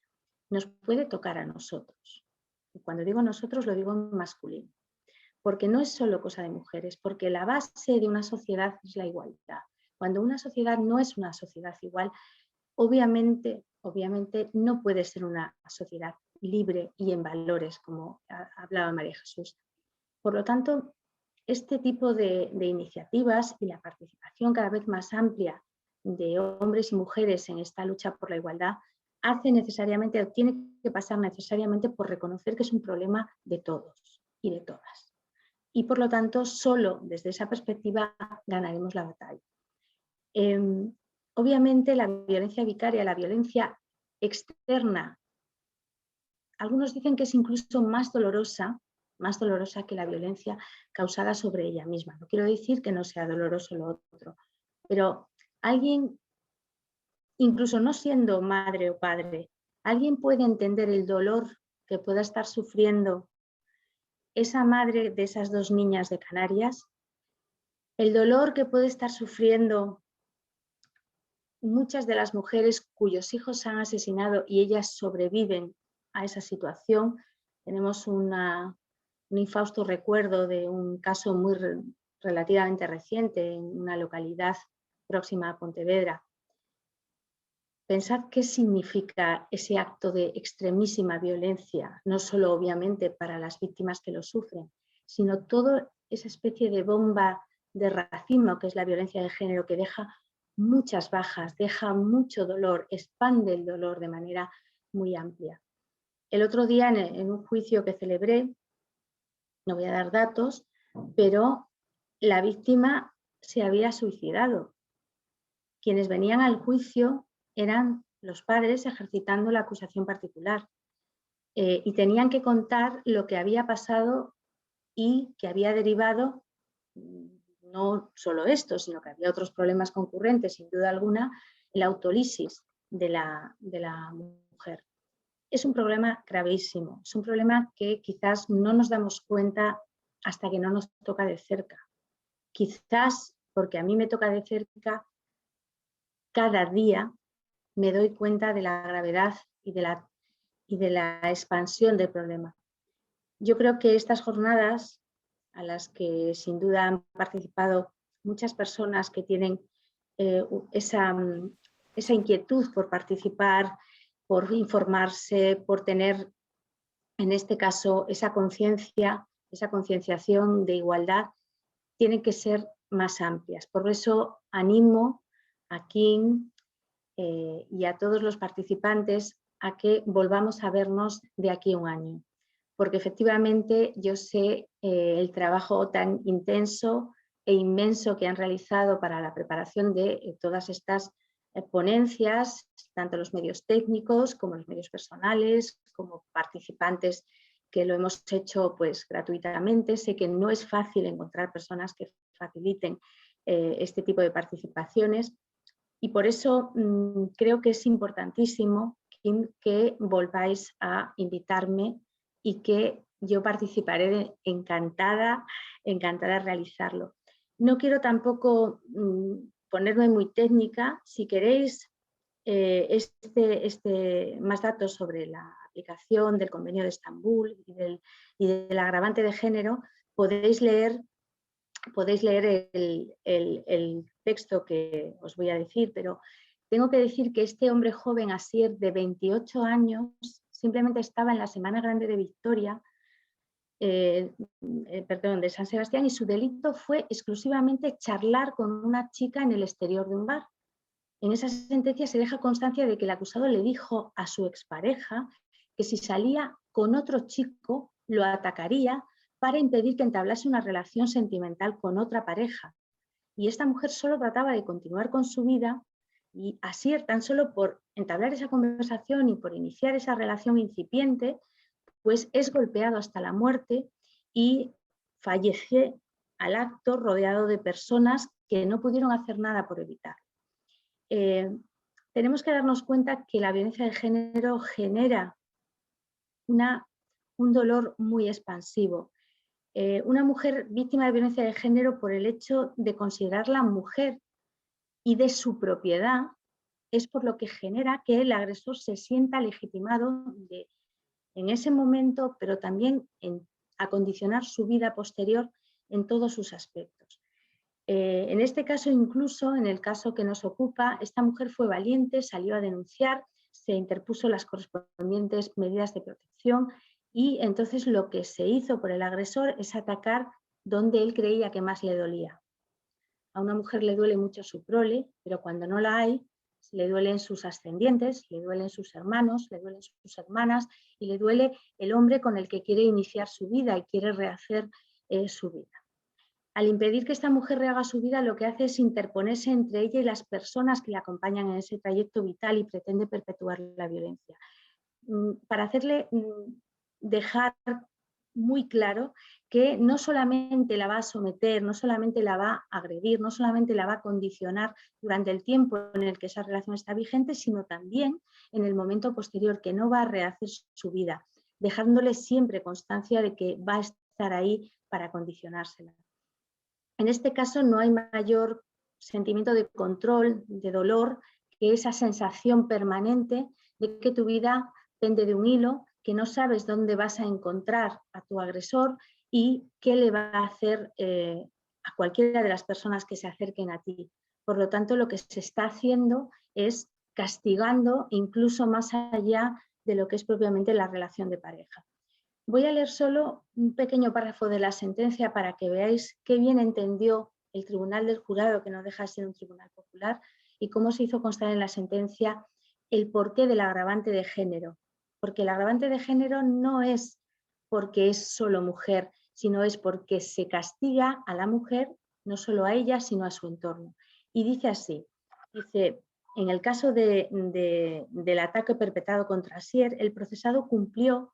nos puede tocar a nosotros. Y cuando digo nosotros lo digo en masculino, porque no es solo cosa de mujeres, porque la base de una sociedad es la igualdad. Cuando una sociedad no es una sociedad igual, obviamente no puede ser una sociedad libre y en valores, como hablaba María Jesús. Por lo tanto, este tipo de iniciativas y la participación cada vez más amplia de hombres y mujeres en esta lucha por la igualdad tiene que pasar necesariamente por reconocer que es un problema de todos y de todas. Y por lo tanto, solo desde esa perspectiva ganaremos la batalla. Obviamente la violencia vicaria, la violencia externa, algunos dicen que es incluso más dolorosa que la violencia causada sobre ella misma. No quiero decir que no sea doloroso lo otro, pero alguien, incluso no siendo madre o padre, alguien puede entender el dolor que pueda estar sufriendo esa madre de esas dos niñas de Canarias, el dolor que puede estar sufriendo muchas de las mujeres cuyos hijos se han asesinado y ellas sobreviven a esa situación. Tenemos un infausto recuerdo de un caso relativamente reciente en una localidad próxima a Pontevedra. Pensad qué significa ese acto de extremísima violencia, no solo obviamente para las víctimas que lo sufren, sino toda esa especie de bomba de racimo que es la violencia de género, que deja muchas bajas, deja mucho dolor, expande el dolor de manera muy amplia. El otro día en un juicio que celebré, no voy a dar datos, pero la víctima se había suicidado. Quienes venían al juicio eran los padres ejercitando la acusación particular y tenían que contar lo que había pasado y que había derivado, no solo esto, sino que había otros problemas concurrentes, sin duda alguna, la autólisis de la mujer. Es un problema gravísimo, es un problema que quizás no nos damos cuenta hasta que no nos toca de cerca. Quizás porque a mí me toca de cerca, cada día me doy cuenta de la gravedad y de la expansión del problema. Yo creo que estas jornadas, a las que sin duda han participado muchas personas que tienen esa inquietud por participar, por informarse, por tener, en este caso, esa conciencia, esa concienciación de igualdad, tienen que ser más amplias. Por eso animo a Kim y a todos los participantes a que volvamos a vernos de aquí a un año, porque efectivamente yo sé el trabajo tan intenso e inmenso que han realizado para la preparación de todas estas ponencias, tanto los medios técnicos como los medios personales, como participantes que lo hemos hecho pues gratuitamente. Sé que no es fácil encontrar personas que faciliten este tipo de participaciones y por eso creo que es importantísimo que volváis a invitarme y que yo participaré encantada de realizarlo. No quiero tampoco ponerme muy técnica. Si queréis más datos sobre la aplicación del Convenio de Estambul y del agravante de género, podéis leer el texto que os voy a decir, pero tengo que decir que este hombre joven, Asier, de 28 años, simplemente estaba en la Semana Grande de Victoria, de San Sebastián, y su delito fue exclusivamente charlar con una chica en el exterior de un bar. En esa sentencia se deja constancia de que el acusado le dijo a su expareja que si salía con otro chico lo atacaría para impedir que entablase una relación sentimental con otra pareja. Y esta mujer solo trataba de continuar con su vida y Asier, tan solo por entablar esa conversación y por iniciar esa relación incipiente, pues es golpeado hasta la muerte y fallece al acto rodeado de personas que no pudieron hacer nada por evitarlo. Tenemos que darnos cuenta que la violencia de género genera un dolor muy expansivo. Una mujer víctima de violencia de género, por el hecho de considerarla mujer y de su propiedad, es por lo que genera que el agresor se sienta legitimado en ese momento, pero también a condicionar su vida posterior en todos sus aspectos. En este caso, incluso en el caso que nos ocupa, esta mujer fue valiente, salió a denunciar, se interpuso las correspondientes medidas de protección y entonces lo que se hizo por el agresor es atacar donde él creía que más le dolía. A una mujer le duele mucho su prole, pero cuando no la hay, le duelen sus ascendientes, le duelen sus hermanos, le duelen sus hermanas y le duele el hombre con el que quiere iniciar su vida y quiere rehacer su vida. Al impedir que esta mujer rehaga su vida, lo que hace es interponerse entre ella y las personas que la acompañan en ese trayecto vital y pretende perpetuar la violencia. Para hacerle dejar muy claro que no solamente la va a someter, no solamente la va a agredir, no solamente la va a condicionar durante el tiempo en el que esa relación está vigente, sino también en el momento posterior, que no va a rehacer su vida, dejándole siempre constancia de que va a estar ahí para condicionársela. En este caso no hay mayor sentimiento de control, de dolor, que esa sensación permanente de que tu vida pende de un hilo, que no sabes dónde vas a encontrar a tu agresor y qué le va a hacer a cualquiera de las personas que se acerquen a ti. Por lo tanto, lo que se está haciendo es castigando incluso más allá de lo que es propiamente la relación de pareja. Voy a leer solo un pequeño párrafo de la sentencia para que veáis qué bien entendió el Tribunal del Jurado, que no deja de ser un tribunal popular, y cómo se hizo constar en la sentencia el porqué del agravante de género. Porque el agravante de género no es porque es solo mujer, sino es porque se castiga a la mujer, no solo a ella, sino a su entorno. Y dice así, dice, en el caso del ataque perpetrado contra Asier, el procesado cumplió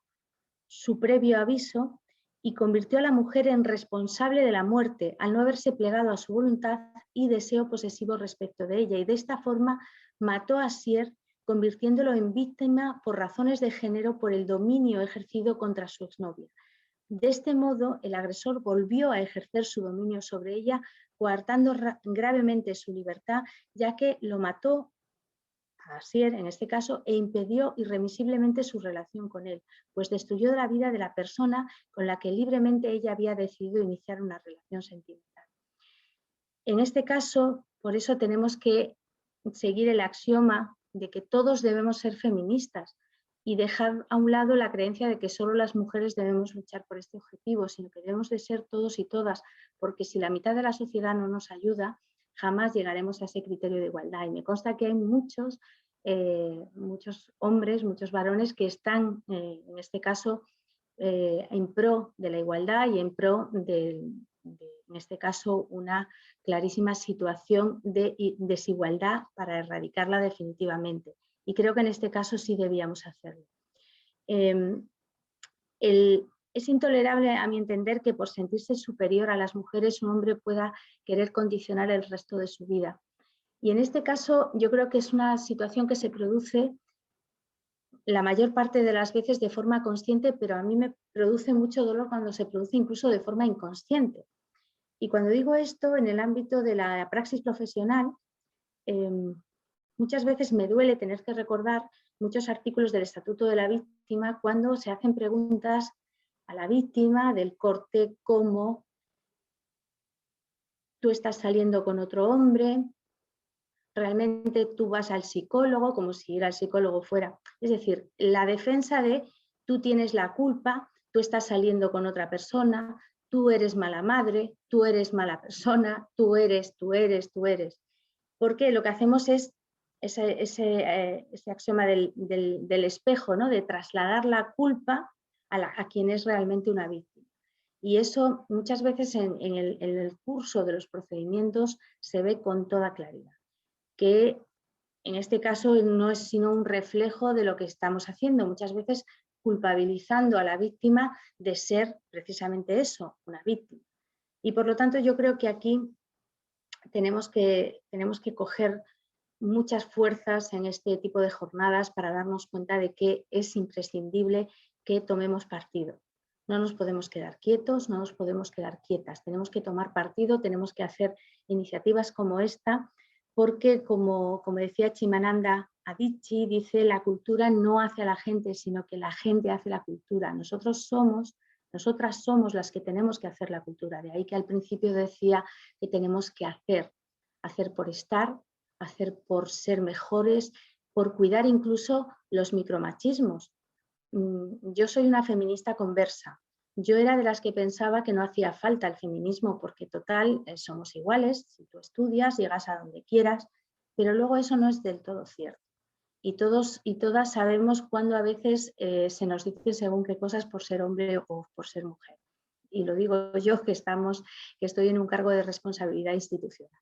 su previo aviso y convirtió a la mujer en responsable de la muerte al no haberse plegado a su voluntad y deseo posesivo respecto de ella, y de esta forma mató a Asier, convirtiéndolo en víctima por razones de género por el dominio ejercido contra su exnovia. De este modo, el agresor volvió a ejercer su dominio sobre ella, coartando gravemente su libertad, ya que lo mató a Asier, en este caso, e impidió irremisiblemente su relación con él, pues destruyó la vida de la persona con la que libremente ella había decidido iniciar una relación sentimental. En este caso, por eso tenemos que seguir el axioma de que todos debemos ser feministas y dejar a un lado la creencia de que solo las mujeres debemos luchar por este objetivo, sino que debemos de ser todos y todas, porque si la mitad de la sociedad no nos ayuda, jamás llegaremos a ese criterio de igualdad. Y me consta que hay muchos hombres, muchos varones que están, en este caso, en pro de la igualdad y en pro en este caso, una clarísima situación de desigualdad para erradicarla definitivamente. Y creo que en este caso sí debíamos hacerlo. Es intolerable, a mi entender, que por sentirse superior a las mujeres un hombre pueda querer condicionar el resto de su vida. Y en este caso yo creo que es una situación que se produce la mayor parte de las veces de forma consciente, pero a mí me produce mucho dolor cuando se produce incluso de forma inconsciente. Y cuando digo esto, en el ámbito de la praxis profesional, muchas veces me duele tener que recordar muchos artículos del Estatuto de la Víctima cuando se hacen preguntas a la víctima del corte como tú estás saliendo con otro hombre, realmente tú vas al psicólogo, como si ir al psicólogo fuera. Es decir, la defensa de tú tienes la culpa, tú estás saliendo con otra persona, tú eres mala madre, tú eres mala persona, tú eres. Porque lo que hacemos es ese axioma del espejo, ¿no? De trasladar la culpa a quien es realmente una víctima. Y eso muchas veces en el curso de los procedimientos se ve con toda claridad, que en este caso no es sino un reflejo de lo que estamos haciendo, muchas veces culpabilizando a la víctima de ser precisamente eso, una víctima. Y por lo tanto yo creo que aquí tenemos que coger muchas fuerzas en este tipo de jornadas para darnos cuenta de que es imprescindible que tomemos partido. No nos podemos quedar quietos, no nos podemos quedar quietas, tenemos que tomar partido, tenemos que hacer iniciativas como esta, porque como decía Chimamanda Adichie, dice la cultura no hace a la gente, sino que la gente hace la cultura. Nosotras somos las que tenemos que hacer la cultura. De ahí que al principio decía que tenemos que hacer por estar, hacer por ser mejores, por cuidar incluso los micromachismos. Yo soy una feminista conversa. Yo era de las que pensaba que no hacía falta el feminismo porque total somos iguales, si tú estudias, llegas a donde quieras, pero luego eso no es del todo cierto. Y todos y todas sabemos cuándo a veces se nos dice según qué cosas por ser hombre o por ser mujer. Y lo digo yo que estoy en un cargo de responsabilidad institucional.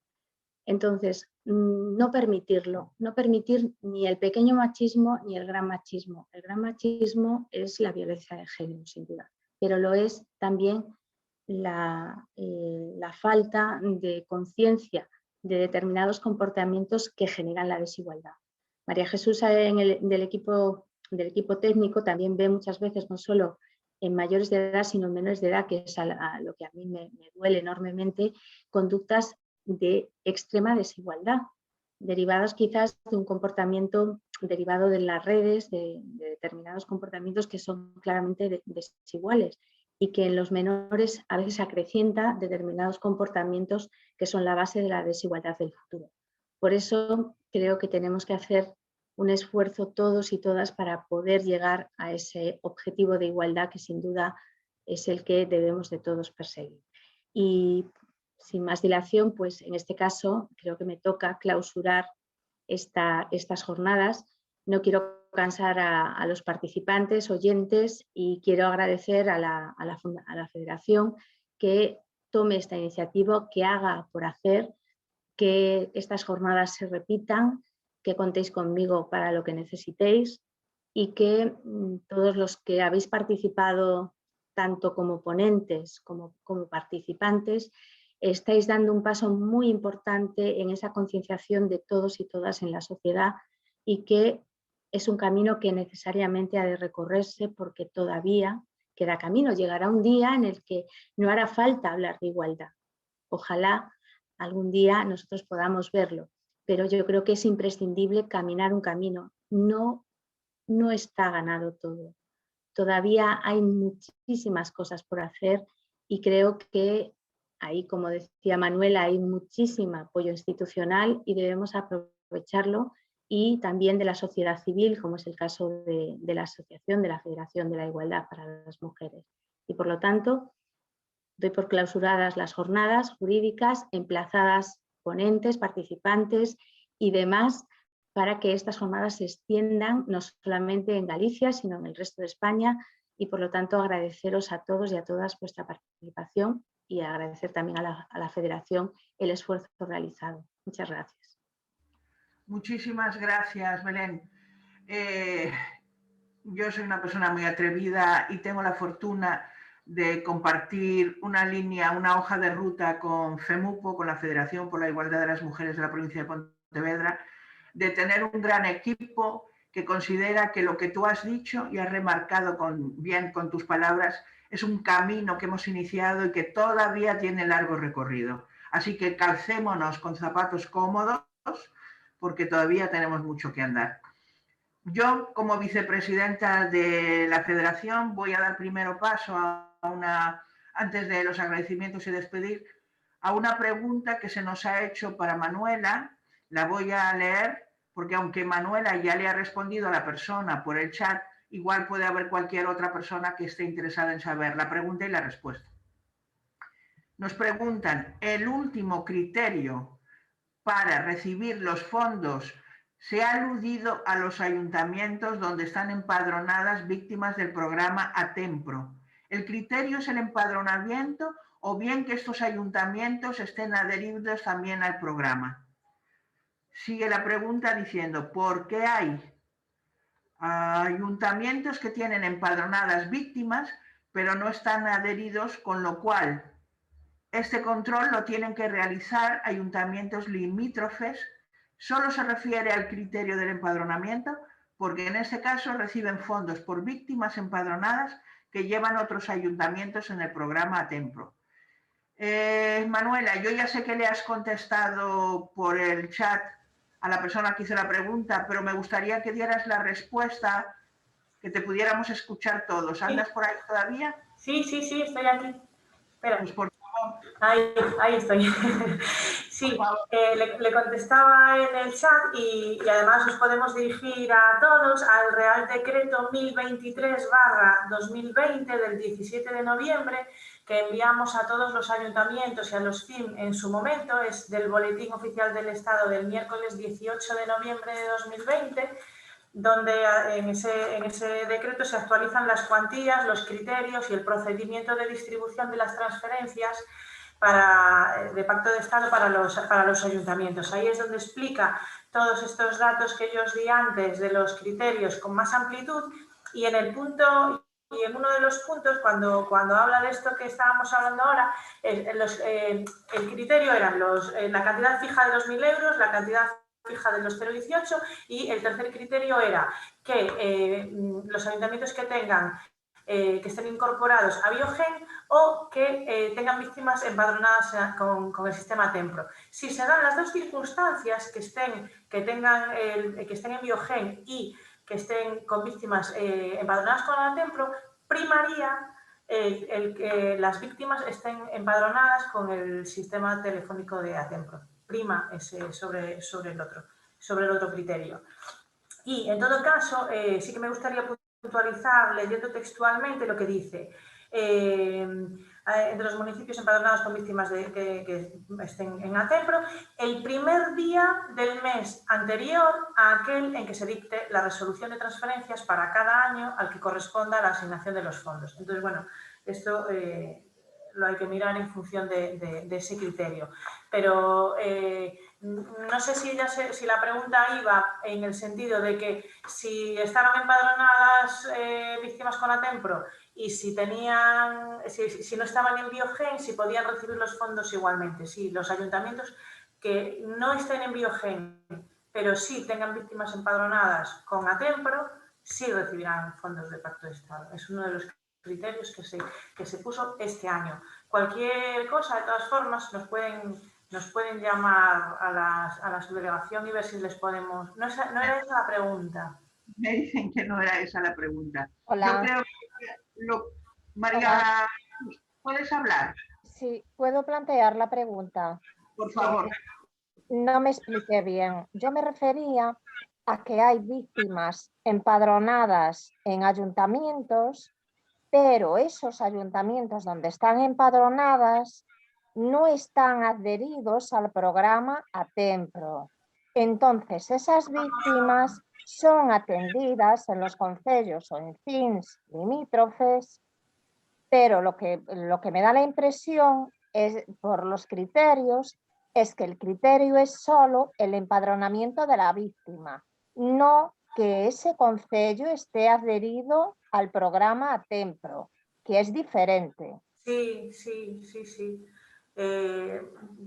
Entonces, no permitirlo, no permitir ni el pequeño machismo ni el gran machismo. El gran machismo es la violencia de género, sin duda, pero lo es también la falta de conciencia de determinados comportamientos que generan la desigualdad. María Jesús del equipo técnico también ve muchas veces, no solo en mayores de edad, sino en menores de edad, que es a lo que a mí me duele enormemente, conductas de extrema desigualdad, derivadas quizás de un comportamiento derivado de las redes, de determinados comportamientos que son claramente desiguales y que en los menores a veces acrecienta determinados comportamientos que son la base de la desigualdad del futuro. Por eso creo que tenemos que hacer un esfuerzo todos y todas para poder llegar a ese objetivo de igualdad que sin duda es el que debemos de todos perseguir. Y sin más dilación, pues en este caso creo que me toca clausurar estas jornadas. No quiero cansar a los participantes, oyentes, y quiero agradecer a la Federación que tome esta iniciativa, que haga por hacer, que estas jornadas se repitan, que contéis conmigo para lo que necesitéis y que todos los que habéis participado, tanto como ponentes como participantes, estáis dando un paso muy importante en esa concienciación de todos y todas en la sociedad, y que es un camino que necesariamente ha de recorrerse porque todavía queda camino. Llegará un día en el que no hará falta hablar de igualdad. Ojalá algún día nosotros podamos verlo, pero yo creo que es imprescindible caminar un camino. No está ganado todo. Todavía hay muchísimas cosas por hacer y creo que ahí, como decía Manuela, hay muchísimo apoyo institucional y debemos aprovecharlo, y también de la sociedad civil, como es el caso de la Asociación de la Federación de la Igualdad para las Mujeres. Y por lo tanto, doy por clausuradas las jornadas jurídicas, emplazadas ponentes, participantes y demás, para que estas jornadas se extiendan no solamente en Galicia, sino en el resto de España, y por lo tanto agradeceros a todos y a todas vuestra participación y agradecer también a la Federación el esfuerzo realizado. Muchas gracias. Muchísimas gracias, Belén. Yo soy una persona muy atrevida y tengo la fortuna de compartir una línea, una hoja de ruta con FEMUPO, con la Federación por la Igualdad de las Mujeres de la provincia de Pontevedra, de tener un gran equipo que considera que lo que tú has dicho y has remarcado bien con tus palabras es un camino que hemos iniciado y que todavía tiene largo recorrido. Así que calcémonos con zapatos cómodos porque todavía tenemos mucho que andar. Yo, como vicepresidenta de la Federación, voy a dar primero paso antes de los agradecimientos y despedir, a una pregunta que se nos ha hecho para Manuela. La voy a leer porque aunque Manuela ya le ha respondido a la persona por el chat, igual puede haber cualquier otra persona que esté interesada en saber la pregunta y la respuesta. Nos preguntan, el último criterio para recibir los fondos, se ha aludido a los ayuntamientos donde están empadronadas víctimas del programa ATEMPRO. ¿El criterio es el empadronamiento o bien que estos ayuntamientos estén adheridos también al programa? Sigue la pregunta diciendo, ¿por qué hay ayuntamientos que tienen empadronadas víctimas pero no están adheridos, con lo cual este control lo tienen que realizar ayuntamientos limítrofes? Solo se refiere al criterio del empadronamiento, porque en este caso reciben fondos por víctimas empadronadas que llevan otros ayuntamientos en el programa ATEMPRO. Manuela, yo ya sé que le has contestado por el chat a la persona que hizo la pregunta, pero me gustaría que dieras la respuesta, que te pudiéramos escuchar todos. ¿Andas por ahí todavía? Sí, estoy aquí. Espera. Pues por favor. Ahí estoy. Sí, le contestaba en el chat y además os podemos dirigir a todos al Real Decreto 1023/2020 del 17 de noviembre, que enviamos a todos los ayuntamientos y a los CIM en su momento. Es del Boletín Oficial del Estado del miércoles 18 de noviembre de 2020, donde en ese decreto se actualizan las cuantías, los criterios y el procedimiento de distribución de las transferencias de Pacto de Estado para los ayuntamientos. Ahí es donde explica todos estos datos que yo os di antes de los criterios con más amplitud, y en uno de los puntos, cuando habla de esto que estábamos hablando ahora, el criterio eran la cantidad fija de 2.000 euros, la cantidad fija de los 0,18, y el tercer criterio era que los ayuntamientos que estén incorporados a Biogen o que tengan víctimas empadronadas con el sistema TEMPRO. Si se dan las dos circunstancias, que estén en Biogen y que estén con víctimas empadronadas con la TEMPRO, primaría el que las víctimas estén empadronadas con el sistema telefónico de ATEMPRO. Prima ese sobre el otro criterio. Y en todo caso, sí que me gustaría puntualizar leyendo textualmente lo que dice. entre los municipios empadronados con víctimas que estén en Atempro, el primer día del mes anterior a aquel en que se dicte la resolución de transferencias para cada año al que corresponda la asignación de los fondos. Entonces, bueno, esto lo hay que mirar en función de ese criterio. Pero no sé si la pregunta iba en el sentido de que si estaban empadronadas víctimas con Atempro y si no estaban en Biogen, si podían recibir los fondos igualmente. Sí, los ayuntamientos que no estén en Biogen, pero sí tengan víctimas empadronadas con Atempro, sí recibirán fondos de Pacto de Estado. Es uno de los criterios que se puso este año. Cualquier cosa, de todas formas, nos pueden llamar a la subdelegación y ver si les podemos... No era esa la pregunta. Me dicen que no era esa la pregunta. Hola. Yo creo que María, ¿puedes hablar? Sí, puedo plantear la pregunta. Por favor. No me expliqué bien. Yo me refería a que hay víctimas empadronadas en ayuntamientos, pero esos ayuntamientos donde están empadronadas no están adheridos al programa Atempro. Entonces, esas víctimas son atendidas en los concellos o en CINS limítrofes, pero lo que me da la impresión es, por los criterios, es que el criterio es solo el empadronamiento de la víctima, no que ese concello esté adherido al programa Atempro, que es diferente. Sí.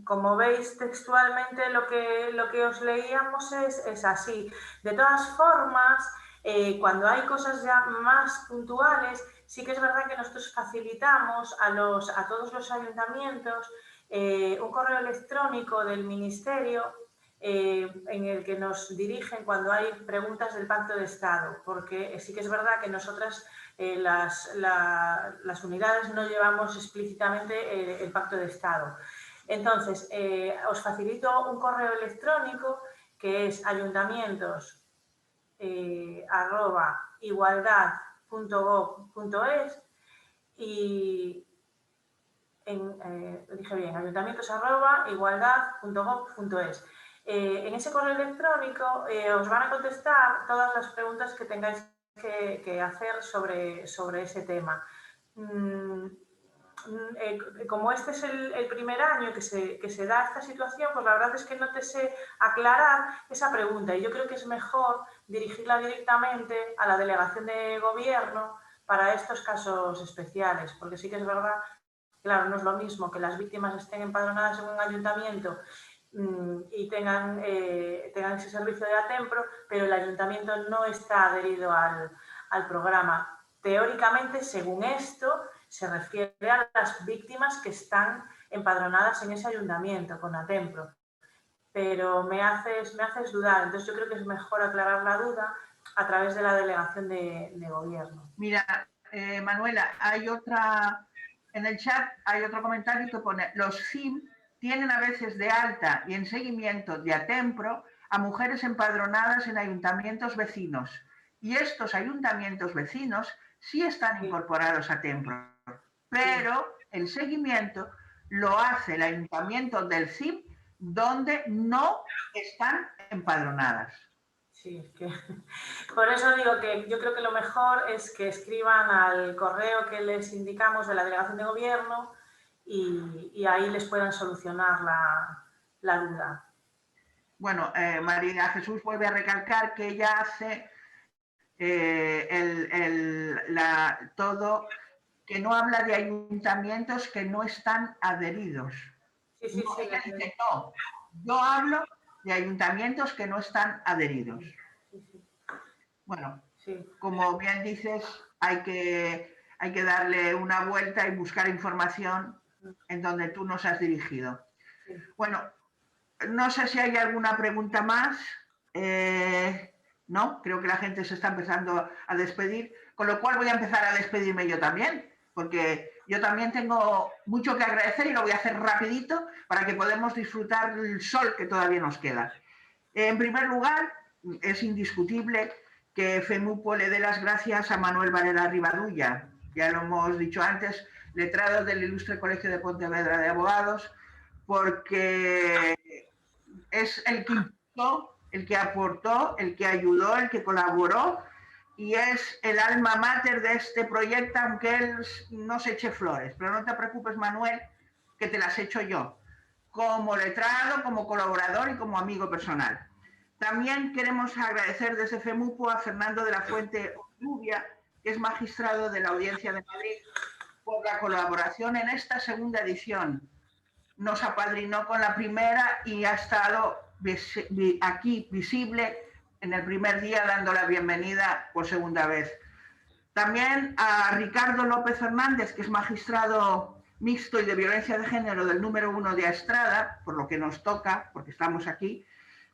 Como veis textualmente lo que os leíamos es así. De todas formas, cuando hay cosas ya más puntuales, sí que es verdad que nosotros facilitamos a todos los ayuntamientos un correo electrónico del Ministerio en el que nos dirigen cuando hay preguntas del Pacto de Estado, porque sí que es verdad que nosotras las unidades no llevamos explícitamente el Pacto de Estado. Entonces, os facilito un correo electrónico que es ayuntamientos@igualdad.gov.es y dije bien, ayuntamientos@igualdad.gov.es. En ese correo electrónico os van a contestar todas las preguntas que tengáis que hacer sobre ese tema. Como este es el primer año que se da esta situación, pues la verdad es que no te sé aclarar esa pregunta y yo creo que es mejor dirigirla directamente a la delegación de gobierno para estos casos especiales, porque sí que es verdad, claro, no es lo mismo que las víctimas estén empadronadas en un ayuntamiento y tengan ese servicio de Atempro, pero el ayuntamiento no está adherido al programa. Teóricamente, según esto, se refiere a las víctimas que están empadronadas en ese ayuntamiento con Atempro. Pero me haces dudar, entonces yo creo que es mejor aclarar la duda a través de la delegación de gobierno. Mira, Manuela, en el chat hay otro comentario que pone: los CIM tienen a veces de alta y en seguimiento de Atempro a mujeres empadronadas en ayuntamientos vecinos. Y estos ayuntamientos vecinos sí están incorporados a Atempro, pero el seguimiento lo hace el ayuntamiento del CIM donde no están empadronadas. Sí, es que por eso digo que yo creo que lo mejor es que escriban al correo que les indicamos de la delegación de gobierno y ahí les puedan solucionar la duda. Bueno, María Jesús vuelve a recalcar que ella hace todo, que no habla de ayuntamientos que no están adheridos. Sí. Ella dice, no, yo hablo de ayuntamientos que no están adheridos. Bueno, como bien dices, hay que darle una vuelta y buscar información en donde tú nos has dirigido. Bueno, no sé si hay alguna pregunta más. No, creo que la gente se está empezando a despedir, con lo cual voy a empezar a despedirme yo también, porque yo también tengo mucho que agradecer y lo voy a hacer rapidito para que podamos disfrutar del sol que todavía nos queda. En primer lugar, es indiscutible que FEMUPO le dé las gracias a Manuel Varela Rivadulla ya lo hemos dicho antes, letrado del Ilustre Colegio de Pontevedra de Abogados, porque es el que impulsó, el que aportó, el que ayudó, el que colaboró, y es el alma mater de este proyecto, aunque él no se eche flores. Pero no te preocupes, Manuel, que te las echo yo, como letrado, como colaborador y como amigo personal. También queremos agradecer desde FEMUPO a Fernando de la Fuente Lluvia, que es magistrado de la Audiencia de Madrid, por la colaboración en esta segunda edición. Nos apadrinó con la primera y ha estado aquí visible en el primer día dando la bienvenida por segunda vez. También a Ricardo López Fernández, que es magistrado mixto y de violencia de género del número 1 de Astrada, por lo que nos toca, porque estamos aquí,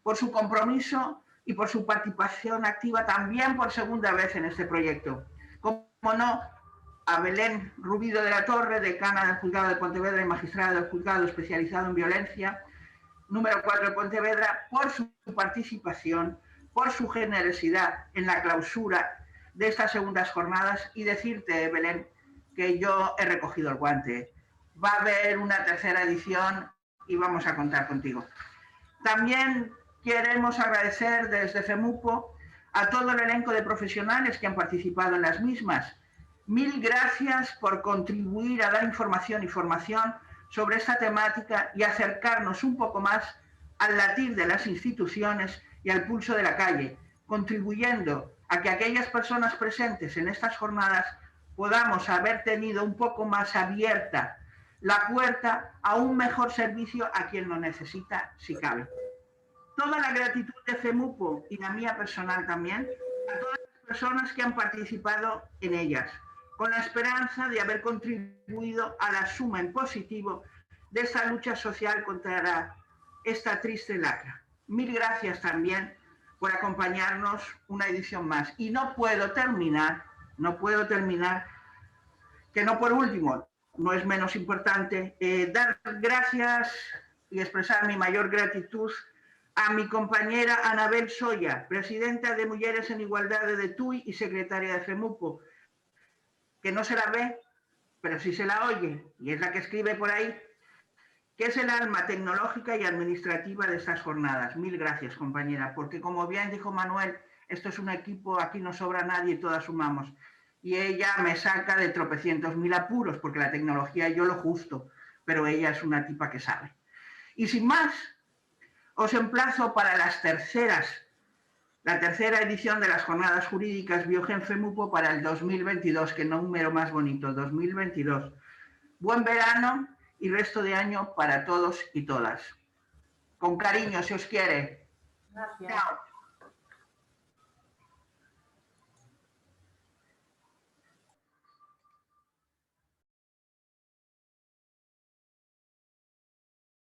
por su compromiso y por su participación activa también por segunda vez en este proyecto. Como no, a Belén Rubido de la Torre, decana del Juzgado de Pontevedra y magistrada del Juzgado especializado en violencia, número 4 de Pontevedra, por su participación, por su generosidad en la clausura de estas segundas jornadas, y decirte, Belén, que yo he recogido el guante. Va a haber una tercera edición y vamos a contar contigo. También queremos agradecer desde FEMUPO a todo el elenco de profesionales que han participado en las mismas. Mil gracias por contribuir a dar información y formación sobre esta temática y acercarnos un poco más al latir de las instituciones y al pulso de la calle, contribuyendo a que aquellas personas presentes en estas jornadas podamos haber tenido un poco más abierta la puerta a un mejor servicio a quien lo necesita, si cabe. Toda la gratitud de FEMUPO y la mía personal también a todas las personas que han participado en ellas, con la esperanza de haber contribuido a la suma en positivo de esta lucha social contra esta triste lacra. Mil gracias también por acompañarnos una edición más. Y no puedo terminar, que no por último, no es menos importante, dar gracias y expresar mi mayor gratitud a mi compañera Anabel Soya, presidenta de Mujeres en Igualdad de TUI y secretaria de FEMUPO, que no se la ve, pero sí se la oye, y es la que escribe por ahí, que es el alma tecnológica y administrativa de estas jornadas. Mil gracias, compañera, porque como bien dijo Manuel, esto es un equipo, aquí no sobra nadie, todas sumamos. Y ella me saca de tropecientos mil apuros, porque la tecnología yo lo justo, pero ella es una tipa que sabe. Y sin más, os emplazo para la tercera edición de las jornadas jurídicas Biogen FEMUPO para el 2022, que número más bonito, 2022. Buen verano y resto de año para todos y todas. Con cariño, si os quiere. Gracias. Chao.